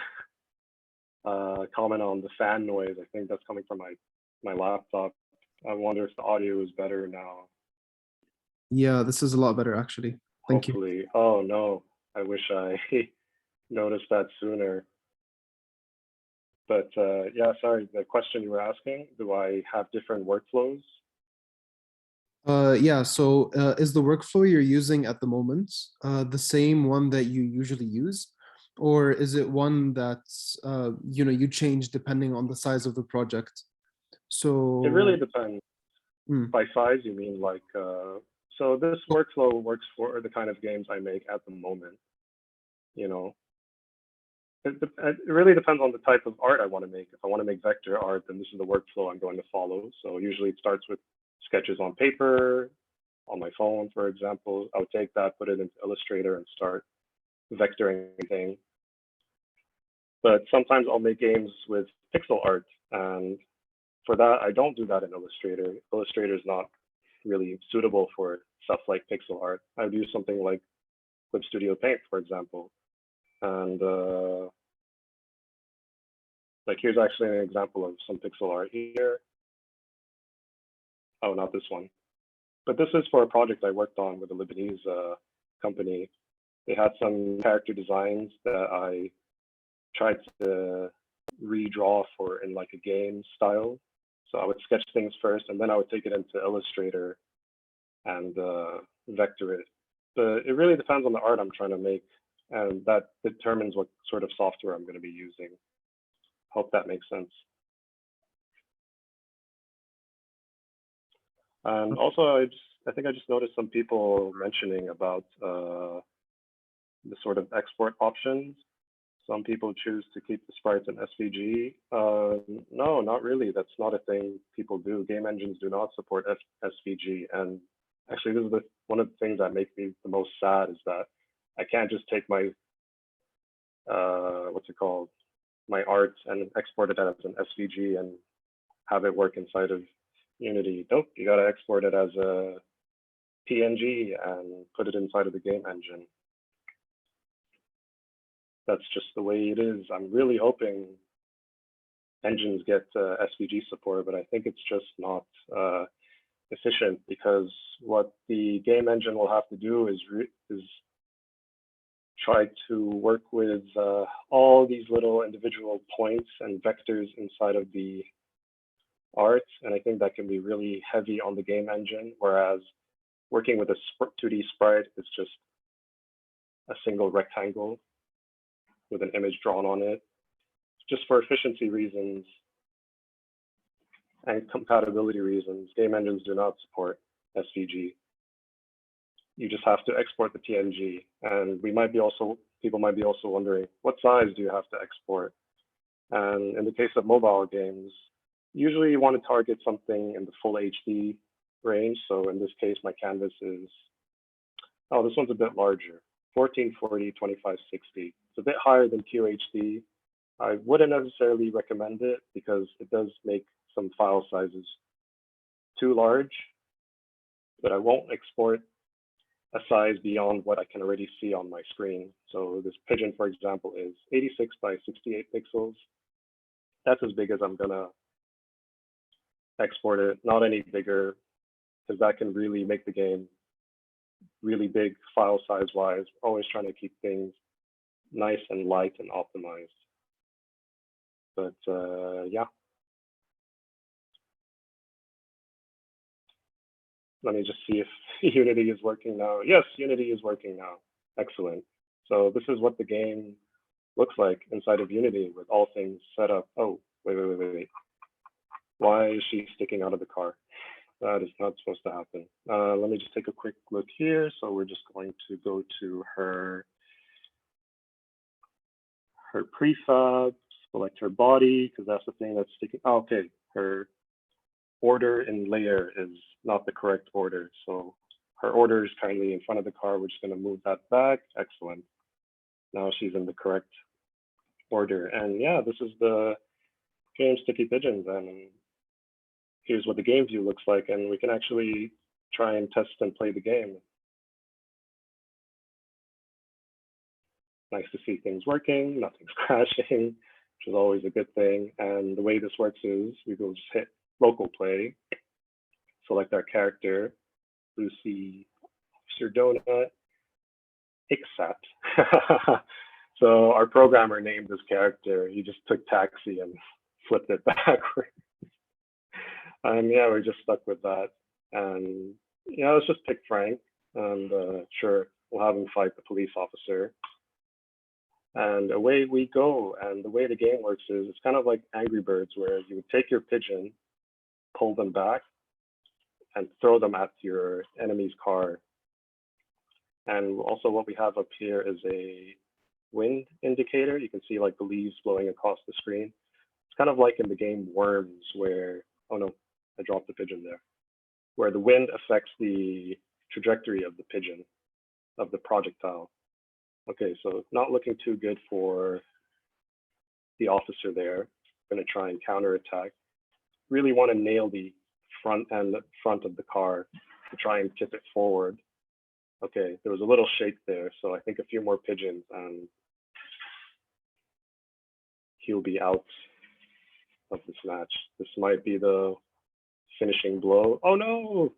comment on the fan noise. I think that's coming from my laptop. I wonder if the audio is better now. Yeah, this is a lot better, actually. Thank you. Hopefully. Oh no, I wish I noticed that sooner. But yeah, sorry, the question you were asking, do I have different workflows? Yeah, so is the workflow you're using at the moment the same one that you usually use? Or is it one that's, you change depending on the size of the project? So It really depends. Hmm. By size, you mean like, so this workflow works for the kind of games I make at the moment. It really depends on the type of art I want to make. If I want to make vector art, then this is the workflow I'm going to follow. So usually it starts with sketches on paper, on my phone, for example. I would take that, put it into Illustrator, and start vectoring things. But sometimes I'll make games with pixel art, and for that, I don't do that in Illustrator. Illustrator is not really suitable for stuff like pixel art. I would use something like Clip Studio Paint, for example. And like here's actually an example of some pixel art here. Oh, not this one. But this is for a project I worked on with a Lebanese company. They had some character designs that I tried to redraw for in like a game style. So I would sketch things first, and then I would take it into Illustrator and vector it. But it really depends on the art I'm trying to make, and that determines what sort of software I'm going to be using. Hope that makes sense. And also, I think I just noticed some people mentioning about the sort of export options. Some people choose to keep the sprites in SVG. No, not really. That's not a thing people do. Game engines do not support SVG. And actually, this is one of the things that makes me the most sad is that I can't just take my, what's it called, my art and export it as an SVG and have it work inside of Unity. Nope, you got to export it as a PNG and put it inside of the game engine. That's just the way it is. I'm really hoping engines get SVG support, but I think it's just not efficient, because what the game engine will have to do is try to work with all these little individual points and vectors inside of the art, and I think that can be really heavy on the game engine, whereas working with a 2D sprite is just a single rectangle with an image drawn on it. Just for efficiency reasons and compatibility reasons, game engines do not support SVG. You just have to export the PNG. And people might be also wondering, what size do you have to export? And in the case of mobile games, usually you want to target something in the full HD range. So in this case, my canvas is, oh, this one's a bit larger, 1440, 2560. It's a bit higher than QHD. I wouldn't necessarily recommend it because it does make some file sizes too large, but I won't export a size beyond what I can already see on my screen. So this pigeon, for example, is 86 by 68 pixels. That's as big as I'm gonna export it, not any bigger, because that can really make the game really big file size wise. Always trying to keep things nice and light and optimized. But yeah. Let me just see if Unity is working now. Yes, Unity is working now. Excellent. So this is what the game looks like inside of Unity with all things set up. Oh, wait. Why is she sticking out of the car? That is not supposed to happen. Let me just take a quick look here. So we're just going to go to her prefab, select her body, because that's the thing that's sticking. Oh, okay, her order in layer is not the correct order. So her order is kindly in front of the car. We're just going to move that back. Excellent. Now she's in the correct order. And yeah, this is the game Sticky Pigeons. And here's what the game view looks like. And we can actually try and test and play the game. Nice to see things working, nothing's crashing, which is always a good thing. And the way this works is we will just hit local play, select our character, Lucy, Officer Donut, Ixat. So our programmer named this character. He just took taxi and flipped it backwards. And yeah, we're just stuck with that. And yeah, let's just pick Frank. And sure, we'll have him fight the police officer. And away we go. And the way the game works is it's kind of like Angry Birds, where you would take your pigeon, pull them back, and throw them at your enemy's car. And also what we have up here is a wind indicator. You can see like the leaves blowing across the screen. It's kind of like in the game Worms, where, oh no, I dropped the pigeon there, where the wind affects the trajectory of the pigeon, of the projectile. Okay, so not looking too good for the officer there. Going to try and counterattack. Really want to nail the front of the car to try and tip it forward. Okay, there was a little shake there, so I think a few more pigeons and he'll be out of this match. This might be the finishing blow. Oh no!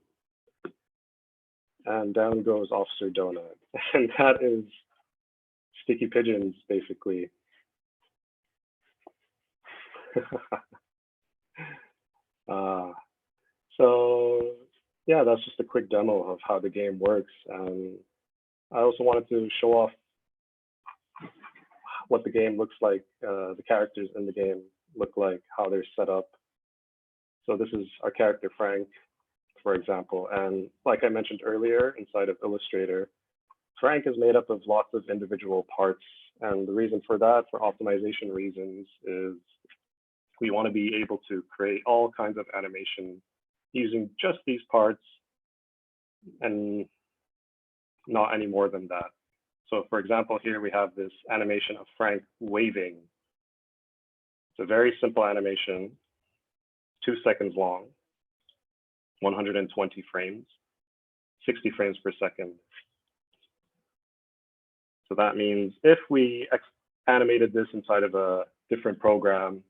And down goes Officer Donut. And that is Sticky Pigeons, basically. So yeah, that's just a quick demo of how the game works. And I also wanted to show off what the game looks like, the characters in the game look like, how they're set up. So this is our character Frank, for example. And like I mentioned earlier, inside of Illustrator, Frank is made up of lots of individual parts. And the reason for that, for optimization reasons, is we want to be able to create all kinds of animation using just these parts and not any more than that. So for example, here we have this animation of Frank waving. It's a very simple animation, 2 seconds long, 120 frames, 60 frames per second. So that means if we animated this inside of a different program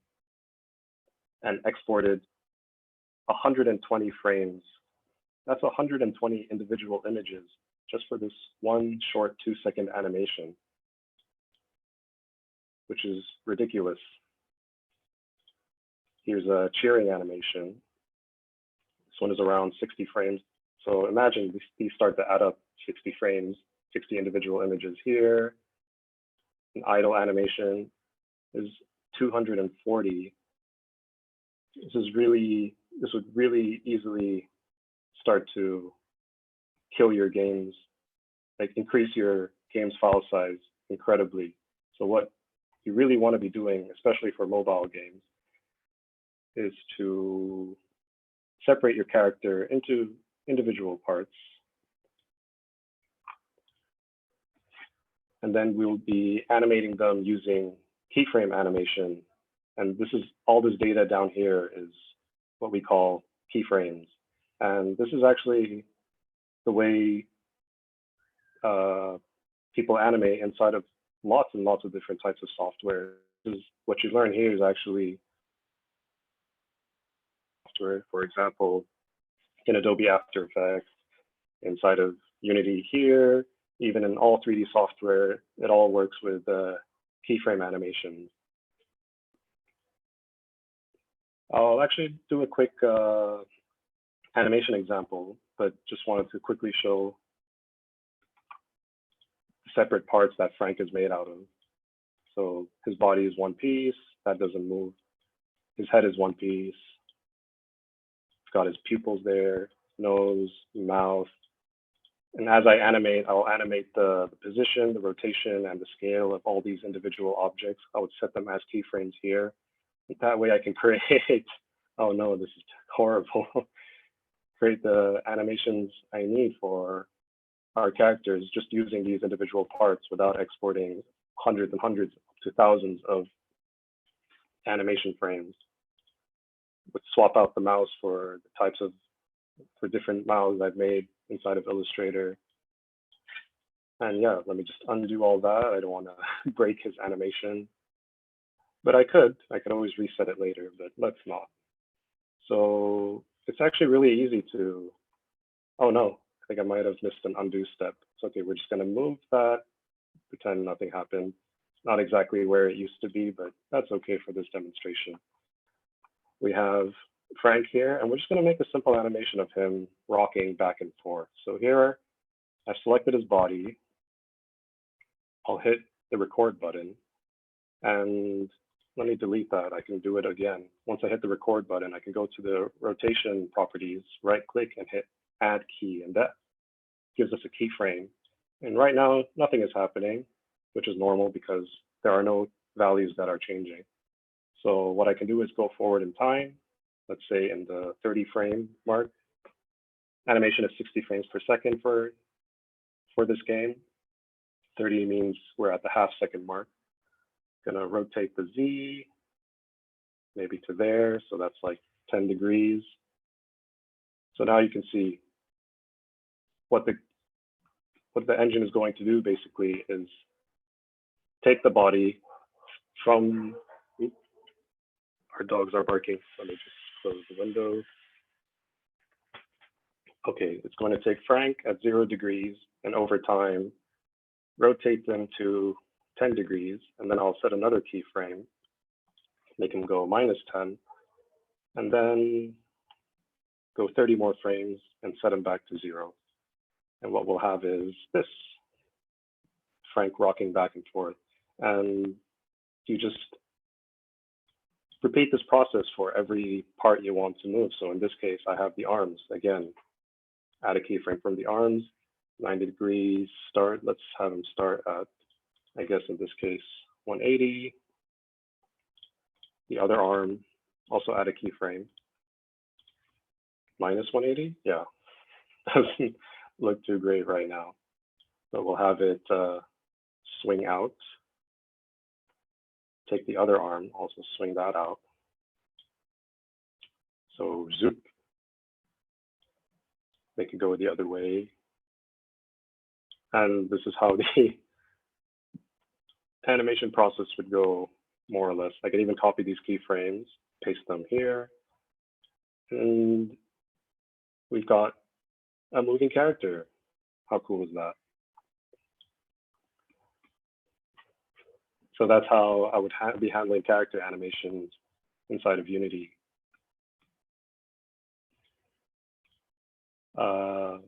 and exported 120 frames, that's 120 individual images just for this one short 2-second animation, which is ridiculous. Here's a cheering animation. This one is around 60 frames. So imagine these start to add up, 60 frames, 60 individual images here. An idle animation is 240. This would really easily start to kill your games, like increase your game's file size incredibly. So what you really want to be doing, especially for mobile games, is to separate your character into individual parts. And then we'll be animating them using keyframe animation. And this is all this data down here is what we call keyframes. And this is actually the way people animate inside of lots and lots of different types of software. What you learn here is actually software, for example, in Adobe After Effects, inside of Unity here, even in all 3D software, it all works with keyframe animation. I'll actually do a quick animation example, but just wanted to quickly show separate parts that Frank is made out of. So his body is one piece, that doesn't move. His head is one piece. He's got his pupils there, nose, mouth. And as I animate, I'll animate the position, the rotation, and the scale of all these individual objects. I would set them as keyframes here. That way I can create, oh no, this is horrible. Create the animations I need for our characters just using these individual parts without exporting hundreds and hundreds to thousands of animation frames. Would swap out the mouse for the types of, for different mouths I've made inside of Illustrator. And yeah, let me just undo all that. I don't want to break his animation, but I could always reset it later, but let's not. So it's actually really easy to, oh no, I think I might have missed an undo step. It's okay, we're just gonna move that, pretend nothing happened. Not exactly where it used to be, but that's okay for this demonstration. We have Frank here, and we're just gonna make a simple animation of him rocking back and forth. So here, I've selected his body. I'll hit the record button, and let me delete that. I can do it again. Once I hit the record button, I can go to the rotation properties, right click and hit add key, and that gives us a keyframe. And right now, nothing is happening, which is normal because there are no values that are changing. So what I can do is go forward in time, let's say in the 30 frame mark. Animation is 60 frames per second for this game. 30 means we're at the half second mark. Gonna rotate the Z, maybe to there, so that's like 10 degrees. So now you can see what the engine is going to do basically is take the body from, oops, our dogs are barking, let me just close the window. Okay, it's going to take Frank at 0 degrees and over time, rotate them to 10 degrees, and then I'll set another keyframe, make him go -10, and then go 30 more frames and set him back to 0. And what we'll have is this, Frank rocking back and forth. And you just repeat this process for every part you want to move. So in this case, I have the arms. Again, add a keyframe from the arms, 90 degrees start. Let's have him start at, I guess in this case, 180. The other arm, also add a keyframe. -180, yeah. Doesn't look too great right now. But we'll have it swing out. Take the other arm, also swing that out. So zoop. Make it go the other way. And this is how the animation process would go, more or less. I can even copy these keyframes, paste them here. And we've got a moving character. How cool is that? So that's how I would be handling character animations inside of Unity. Let's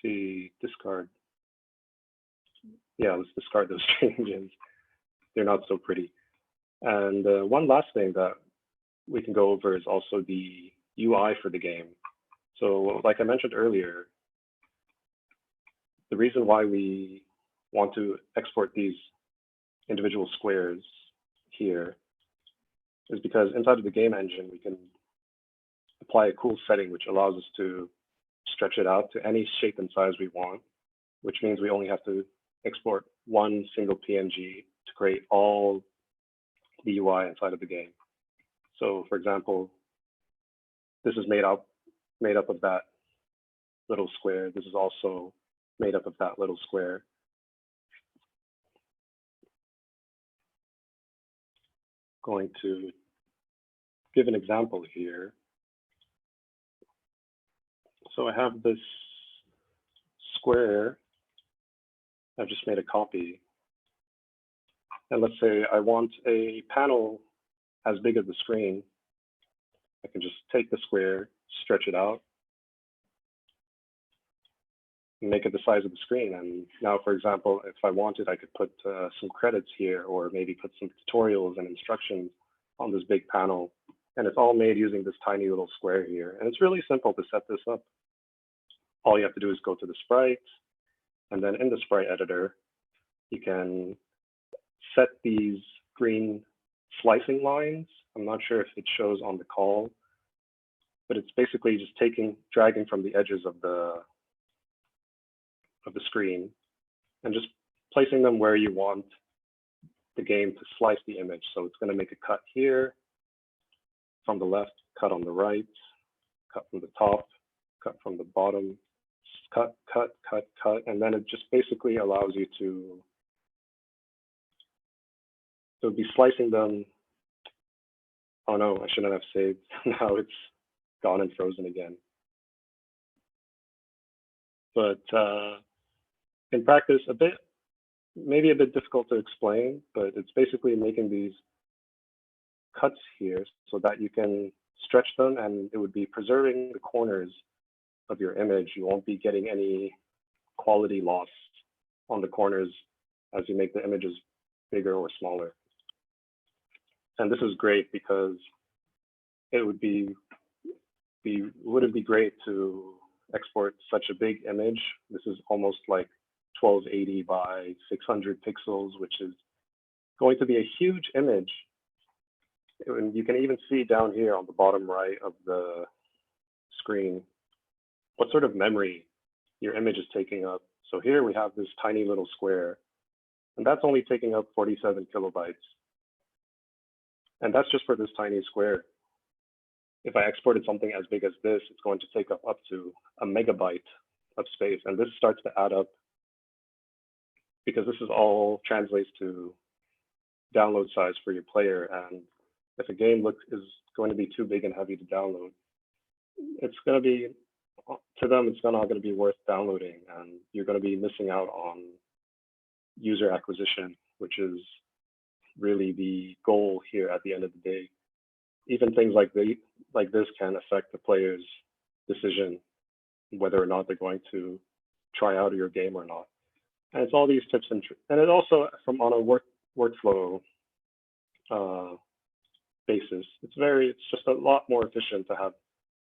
see, discard. Yeah, let's discard those changes. They're not so pretty. And one last thing that we can go over is also the UI for the game. So like I mentioned earlier, the reason why we want to export these individual squares here is because inside of the game engine, we can apply a cool setting which allows us to stretch it out to any shape and size we want, which means we only have to export one single PNG to create all the UI inside of the game. So for example, this is made up of that little square. This is also made up of that little square. Going to give an example here. So I have this square. I've just made a copy. And let's say I want a panel as big as the screen. I can just take the square, stretch it out, and make it the size of the screen. And now, for example, if I wanted, I could put some credits here, or maybe put some tutorials and instructions on this big panel. And it's all made using this tiny little square here. And it's really simple to set this up. All you have to do is go to the sprite, and then in the sprite editor, you can set these green slicing lines. I'm not sure if it shows on the call, but it's basically just dragging from the edges of the screen and just placing them where you want the game to slice the image. So it's going to make a cut here from the left, cut on the right, cut from the top, cut from the bottom, cut, cut, cut, cut, and then it just basically allows you to be slicing them. Oh no, I shouldn't have saved. Now it's gone and frozen again. But in practice, maybe a bit difficult to explain, but it's basically making these cuts here so that you can stretch them, and it would be preserving the corners of your image. You won't be getting any quality loss on the corners as you make the images bigger or smaller. And this is great because it would wouldn't be great to export such a big image. This is almost like 1280 by 600 pixels, which is going to be a huge image. And you can even see down here on the bottom right of the screen what sort of memory your image is taking up. So here we have this tiny little square, and that's only taking up 47 kilobytes. And that's just for this tiny square. If I exported something as big as this, it's going to take up to a megabyte of space. And this starts to add up because this is all translates to download size for your player. And if a game is going to be too big and heavy to download, it's going to be, to them, it's not going to be worth downloading. And you're going to be missing out on user acquisition, which is really the goal here at the end of the day. Even things like this can affect the player's decision whether or not they're going to try out your game or not. And it's all these tips and it also, from on a workflow basis, it's just a lot more efficient to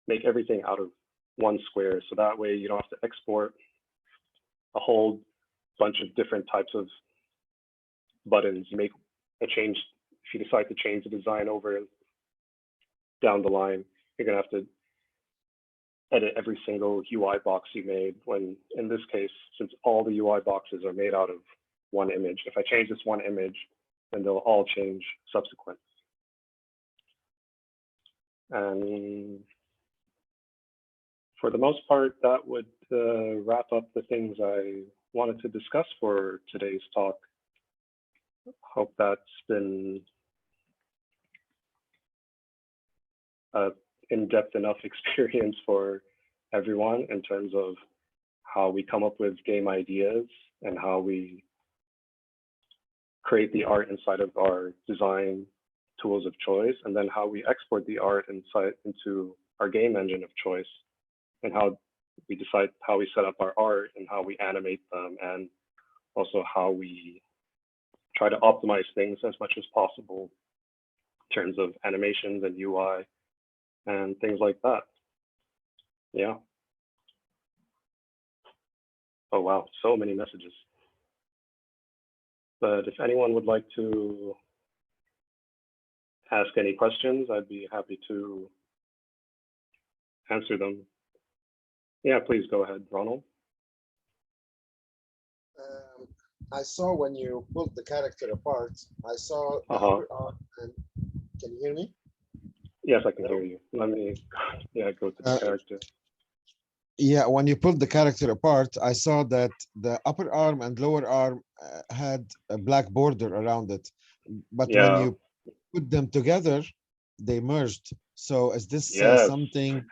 make everything out of one square. So that way you don't have to export a whole bunch of different types of buttons. You make a change, if you decide to change the design over down the line, you're going to have to edit every single UI box you made, when in this case, since all the UI boxes are made out of one image, if I change this one image, then they'll all change subsequent. And for the most part, that would wrap up the things I wanted to discuss for today's talk. Hope that's been in-depth enough experience for everyone in terms of how we come up with game ideas and how we create the art inside of our design tools of choice, and then how we export the art into our game engine of choice, and how we decide how we set up our art and how we animate them, and also how we try to optimize things as much as possible in terms of animations and UI and things like that. Yeah. Oh, wow, so many messages. But if anyone would like to ask any questions, I'd be happy to answer them. Yeah, please go ahead, Ronald. I saw when you pulled the character apart, I saw the upper arm, and can you hear me? Yes, I can hear you. Let me go to the character. Yeah, when you pulled the character apart, I saw that the upper arm and lower arm had a black border around it. But when you put them together, they merged. So is this Yes. something?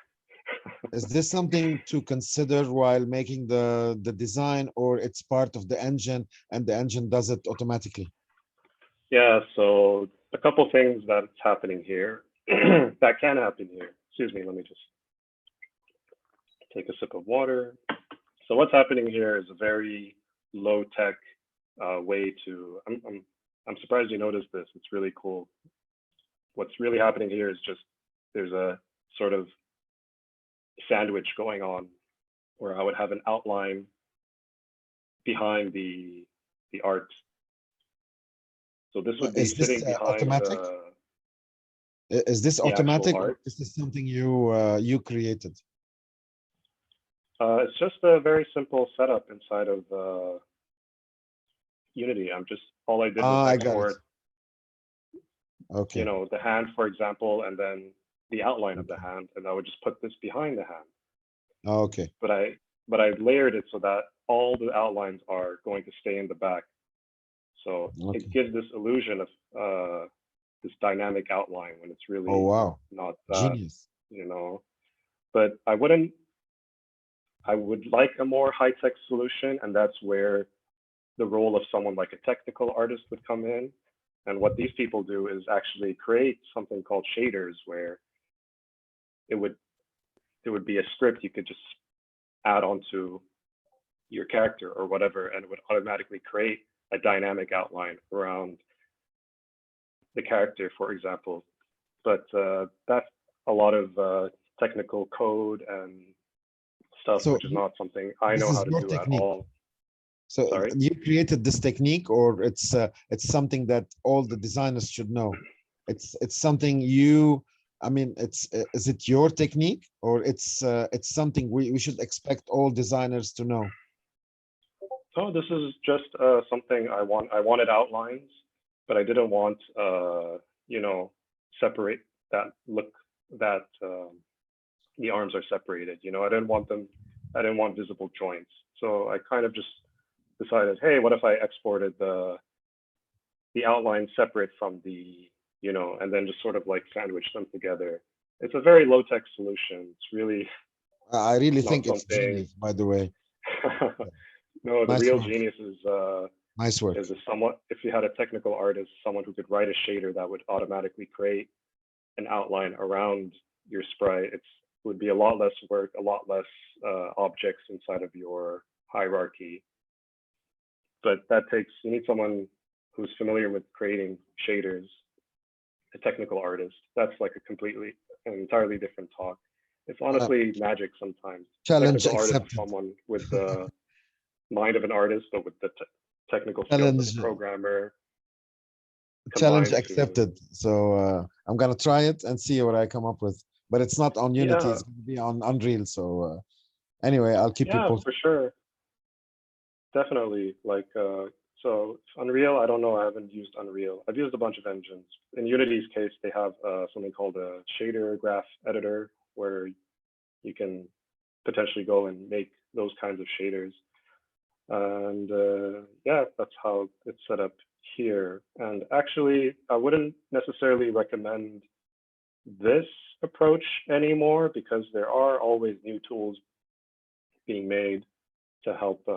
Is this something to consider while making the design, or it's part of the engine and the engine does it automatically? Yeah, so a couple things that's happening here that can happen here. Excuse me, let me just take a sip of water. So what's happening here is a very low tech way to. I'm surprised you noticed this. It's really cool. What's really happening here is just there's a sort of sandwich going on where I would have an outline behind the art. So this would be Is this sitting behind automatic? Is this the actual automatic, or art. is this something you created? It's just a very simple setup inside of Unity. All I did was I got export, it. Okay. the hand, for example, and then the outline of the hand, and I would just put this behind the hand. Okay. But I layered it so that all the outlines are going to stay in the back. So Okay. it gives this illusion of this dynamic outline when it's really Oh wow, not that, genius. But I would like a more high-tech solution, and that's where the role of someone like a technical artist would come in. And what these people do is actually create something called shaders, where it would be a script you could just add onto your character or whatever, and it would automatically create a dynamic outline around the character, for example. But that's a lot of technical code and stuff, So which is not something I this know is how to your do at technique. all. So Sorry? you created this technique, or it's something that all the designers should know? It's something you. I mean, is it your technique, or it's something we should expect all designers to know? Oh, this is just something I wanted outlines, but I didn't want separate that look that the arms are separated. I didn't want them. I didn't want visible joints. So I kind of just decided, hey, what if I exported the outline separate from the and then just sort of like sandwich them together. It's a very low tech solution. It's really I really not think it's something. genius, by the way. No, the Nice real work. genius is Nice work. if you had a technical artist, someone who could write a shader that would automatically create an outline around your sprite. It would be a lot less work, a lot less objects inside of your hierarchy. But you need someone who's familiar with creating shaders, a technical artist. That's like an entirely different talk. It's honestly magic sometimes. Challenge Technical artist is accepted. someone with the mind of an artist, but with the technical skills Challenge of a programmer. challenge combined to- accepted. So I'm gonna try it and see what I come up with. But it's not on Unity. Yeah. It's gonna be on Unreal. So anyway, I'll keep you Yeah, posted. for sure. Definitely. So Unreal, I don't know. I haven't used Unreal. I've used a bunch of engines. In Unity's case, they have something called a shader graph editor, where you can potentially go and make those kinds of shaders. And yeah, that's how it's set up here. And actually, I wouldn't necessarily recommend this approach anymore, because there are always new tools being made to help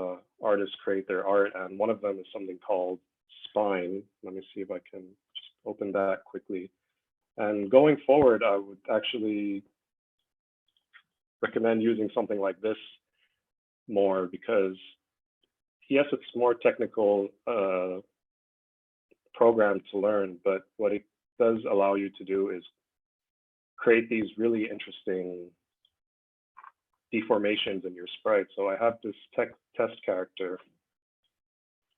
artists create their art. And one of them is something called Spine. Let me see if I can just open that quickly. And going forward, I would actually recommend using something like this more, because yes, it's more technical program to learn, but what it does allow you to do is create these really interesting deformations in your sprite. So I have this test character,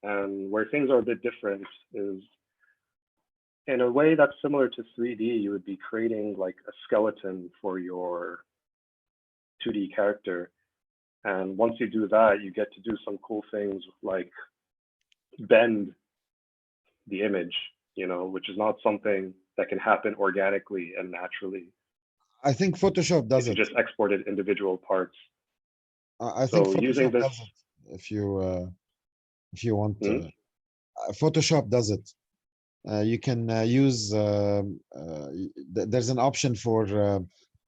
and where things are a bit different is in a way that's similar to 3D. You would be creating like a skeleton for your 2D character. And once you do that, you get to do some cool things like bend the image, which is not something that can happen organically and naturally. I think Photoshop does if you it. just exported individual parts. I think So using Photoshop this, does it. If you want, Photoshop does it. You can use there's an option for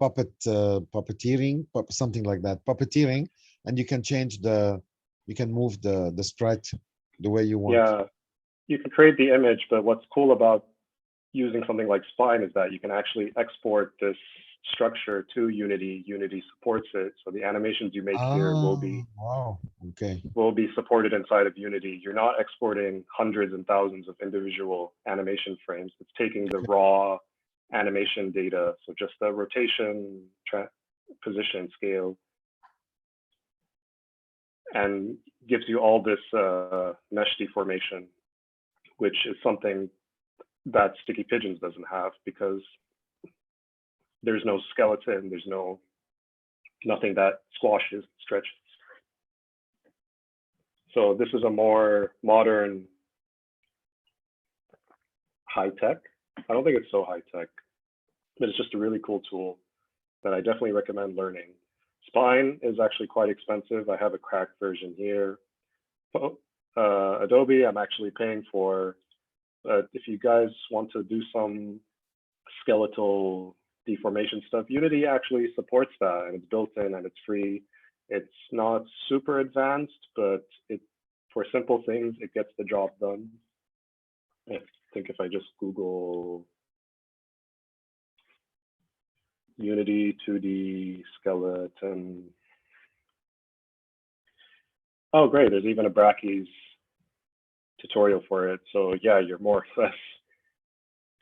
puppeteering, something like that, puppeteering, and you can change you can move the sprite the way you want. Yeah, you can create the image, but what's cool about using something like Spline is that you can actually export this structure to Unity. Unity supports it, so the animations you make here Wow. Okay. will be supported inside of Unity. You're not exporting hundreds and thousands of individual animation frames. It's taking the raw animation data, so just the rotation, position, scale, and gives you all this mesh deformation, which is something that Sticky Pigeons doesn't have because there's no skeleton, there's nothing that squashes, stretches. So this is a more modern, high tech. I don't think it's so high tech, but it's just a really cool tool that I definitely recommend learning. Spline is actually quite expensive. I have a cracked version here. Adobe, I'm actually paying for. But if you guys want to do some skeletal deformation stuff, Unity actually supports that, and it's built in and it's free. It's not super advanced, but for simple things, it gets the job done. I think if I just Google Unity 2D skeleton. Oh, great. There's even a Brackeys tutorial for it. So yeah, you're more or less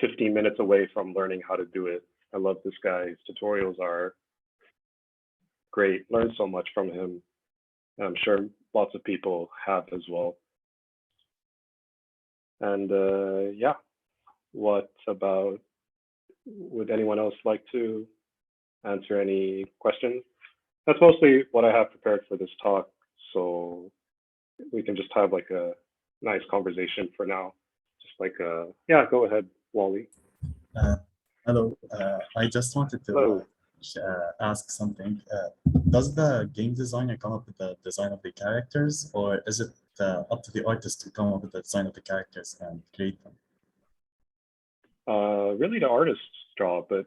15 minutes away from learning how to do it. I love this guy. His tutorials are great. Learned so much from him. I'm sure lots of people have as well. And yeah, what about, would anyone else like to answer any questions? That's mostly what I have prepared for this talk. So we can just have like a nice conversation for now. Just like, yeah, go ahead, Wally. Hello, I just wanted to ask something. Does the game designer come up with the design of the characters, or is it up to the artist to come up with the design of the characters and create them? Really the artist's job, but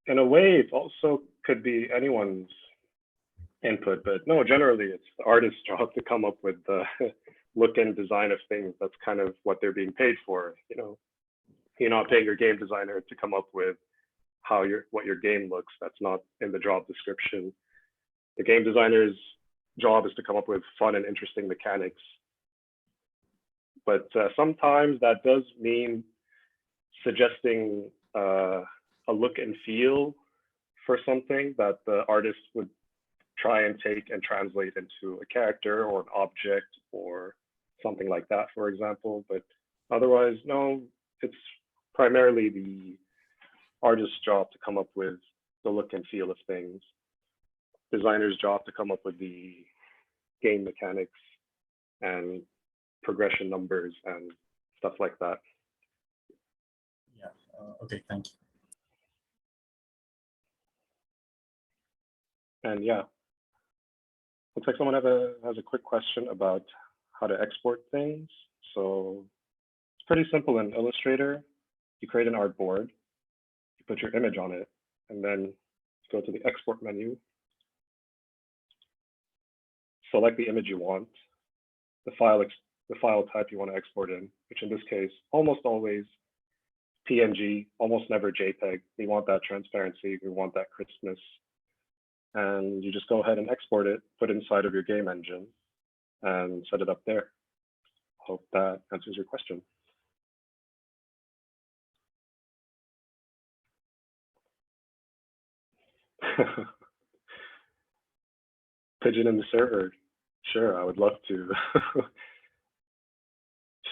in a way it also could be anyone's input, but no, generally it's the artist's job to come up with the look and design of things. That's kind of what they're being paid for. You know, you're not paying your game designer to come up with what your game looks. That's not in the job description. The game designer's job is to come up with fun and interesting mechanics. But sometimes that does mean suggesting a look and feel for something that the artist would try and take and translate into a character or an object or something like that, for example. But otherwise, no, it's primarily the artist's job to come up with the look and feel of things. Designer's job to come up with the game mechanics and progression numbers and stuff like that. Yeah, okay, thank you. And yeah, looks like someone has a quick question about how to export things. So it's pretty simple in Illustrator. You create an artboard, you put your image on it, and then go to the export menu. Select the image you want, the file type you want to export in, which in this case, almost always PNG, almost never JPEG. We want that transparency, we want that crispness. And you just go ahead and export it, put it inside of your game engine, and set it up there. Hope that answers your question. Pigeon in the server. Sure, I would love to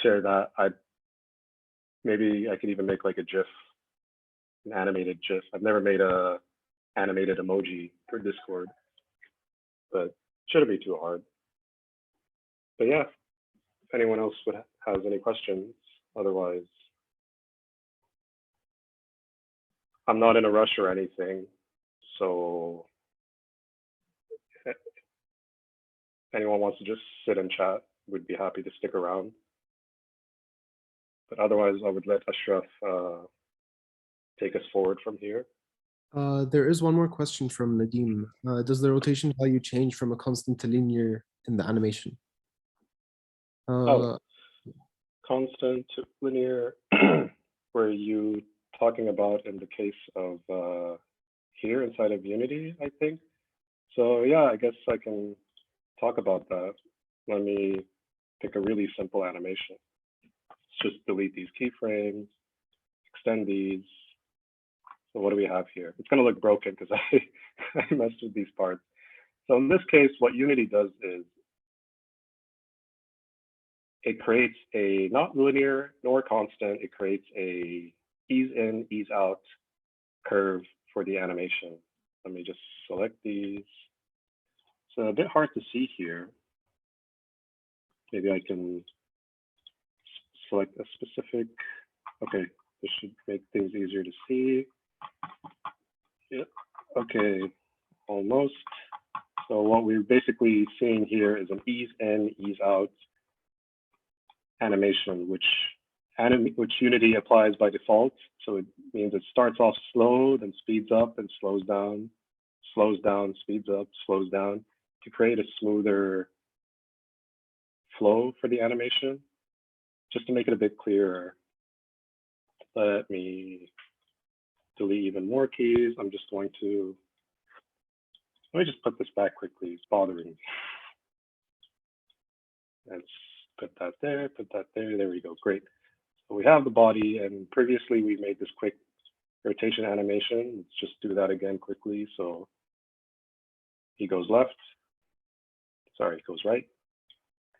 share that. Maybe I could even make like a GIF, an animated GIF. I've never made a animated emoji for Discord, but shouldn't be too hard. But yeah, if anyone else has any questions, otherwise, I'm not in a rush or anything. So if anyone wants to just sit and chat, we'd be happy to stick around. But otherwise, I would let Ashraf take us forward from here. There is one more question from Nadeem. Does the rotation value change from a constant to linear in the animation? Constant to linear, were you talking about in the case of here inside of Unity, I think? So yeah, I guess I can talk about that. Let me pick a really simple animation. Let's just delete these keyframes, extend these. So what do we have here? It's going to look broken because I messed with these parts. So in this case, what Unity does is it creates a not linear nor constant. It creates a ease in, ease out curve for the animation. Let me just select these. It's a bit hard to see here. Maybe I can select a specific. Okay, this should make things easier to see. Yep. Okay, almost. So what we're basically seeing here is an ease in, ease out animation, which Unity applies by default. So it means it starts off slow, then speeds up and slows down, speeds up, slows down to create a smoother flow for the animation. Just to make it a bit clearer, let me delete even more keys. I'm just going to, let me just put this back quickly. It's bothering me. Let's put that there, There we go. Great. So we have the body, and previously we made this quick rotation animation. Let's just do that again quickly. So he goes left. Sorry, he goes right.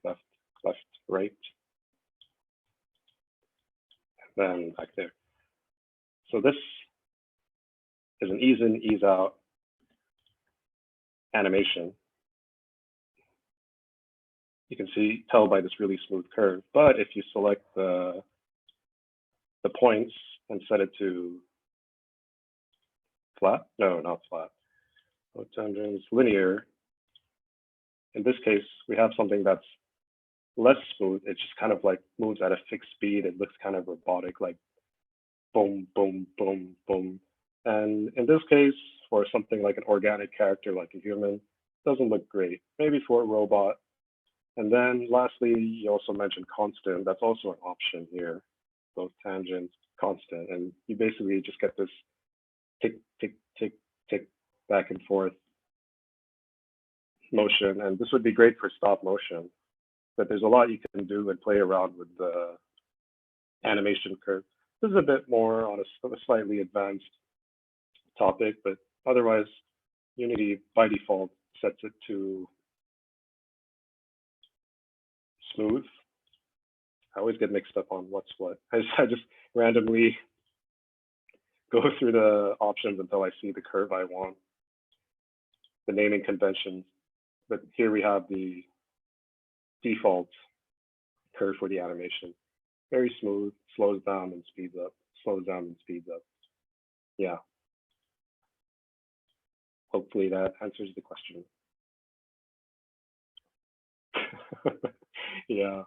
Left, left, right. And then back there. So this is an ease in, ease out animation. You can tell by this really smooth curve. But if you select the points and set it to flat, no, not flat. Tangents, linear. In this case, we have something that's less smooth. It just kind of like moves at a fixed speed. It looks kind of robotic, like boom, boom, boom, boom. And in this case, for something like an organic character, like a human, it doesn't look great. Maybe for a robot. And then lastly, you also mentioned constant. That's also an option here, both tangents, constant. And you basically just get this tick, tick, tick, tick, back and forth motion. And this would be great for stop motion. But there's a lot you can do and play around with the animation curve. This is a bit more on a slightly advanced topic, but otherwise, Unity by default sets it to smooth. I always get mixed up on what's what. I just randomly go through the options until I see the curve I want, the naming conventions. But here we have the default curve for the animation. Very smooth, slows down and speeds up, slows down and speeds up. Yeah. Hopefully that answers the question. Yeah.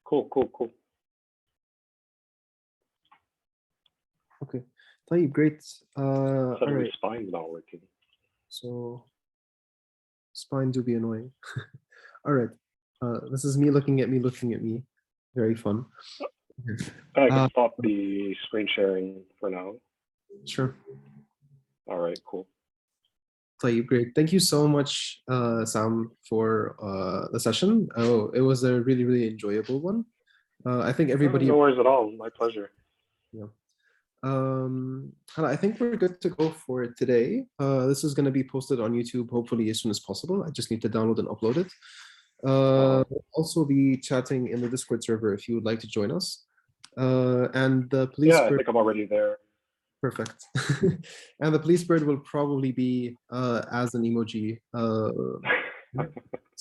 Cool. Okay, Tayyip, great. All Suddenly right, spine's not working. so spine do be annoying. All right, this is me looking at me. Very fun. I can stop the screen sharing for now. Sure. All right, cool. Tayyip, great. Thank you so much, Sam, for the session. Oh, it was a really, really enjoyable one. I think everybody. No worries at all. My pleasure. Yeah. I think we're good to go for today. This is going to be posted on YouTube hopefully as soon as possible. I just need to download and upload it. We'll also be chatting in the Discord server if you would like to join us. And the police. Yeah, I think I'm already there. Perfect. And the police bird will probably be as an emoji.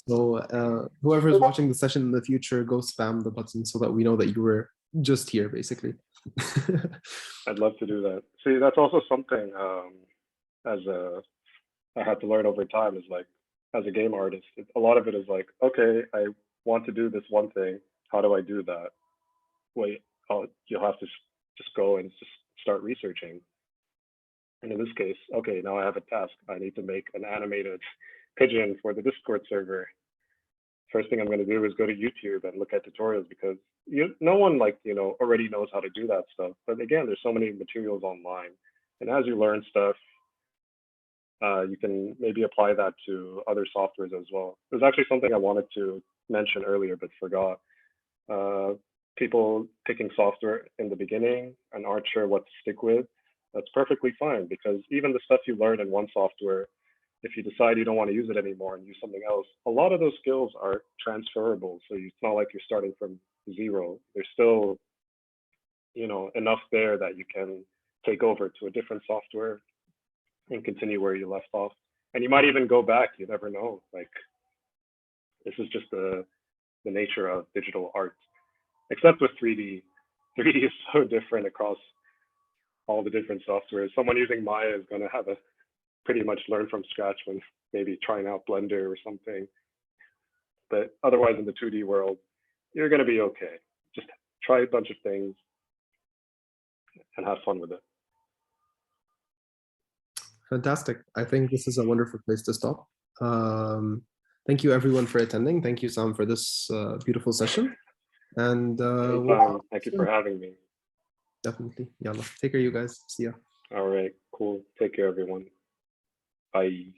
So whoever is watching the session in the future, go spam the button so that we know that you were just here, basically. I'd love to do that. See, that's also something I had to learn over time is like, as a game artist, a lot of it is like, okay, I want to do this one thing. How do I do that? Wait, you'll have to just go and just start researching. And in this case, okay, now I have a task. I need to make an animated pigeon for the Discord server. First thing I'm going to do is go to YouTube and look at tutorials, because no one already knows how to do that stuff. But again, there's so many materials online. And as you learn stuff, you can maybe apply that to other softwares as well. There's actually something I wanted to mention earlier, but forgot. People picking software in the beginning and aren't sure what to stick with, that's perfectly fine, because even the stuff you learn in one software, if you decide you don't want to use it anymore and use something else, a lot of those skills are transferable. So it's not like you're starting from zero. There's still, enough there that you can take over to a different software and continue where you left off. And you might even go back, you never know. Like, this is just the nature of digital art. Except with 3D. 3D is so different across all the different softwares. Someone using Maya is going to have to pretty much learn from scratch when maybe trying out Blender or something. But otherwise, in the 2D world, you're going to be okay. Just try a bunch of things and have fun with it. Fantastic. I think this is a wonderful place to stop. Thank you everyone for attending. Thank you, Sam, for this beautiful session. And thank you for having me. Definitely. Yalla. Take care, you guys. See ya. All right, cool. Take care, everyone. Bye.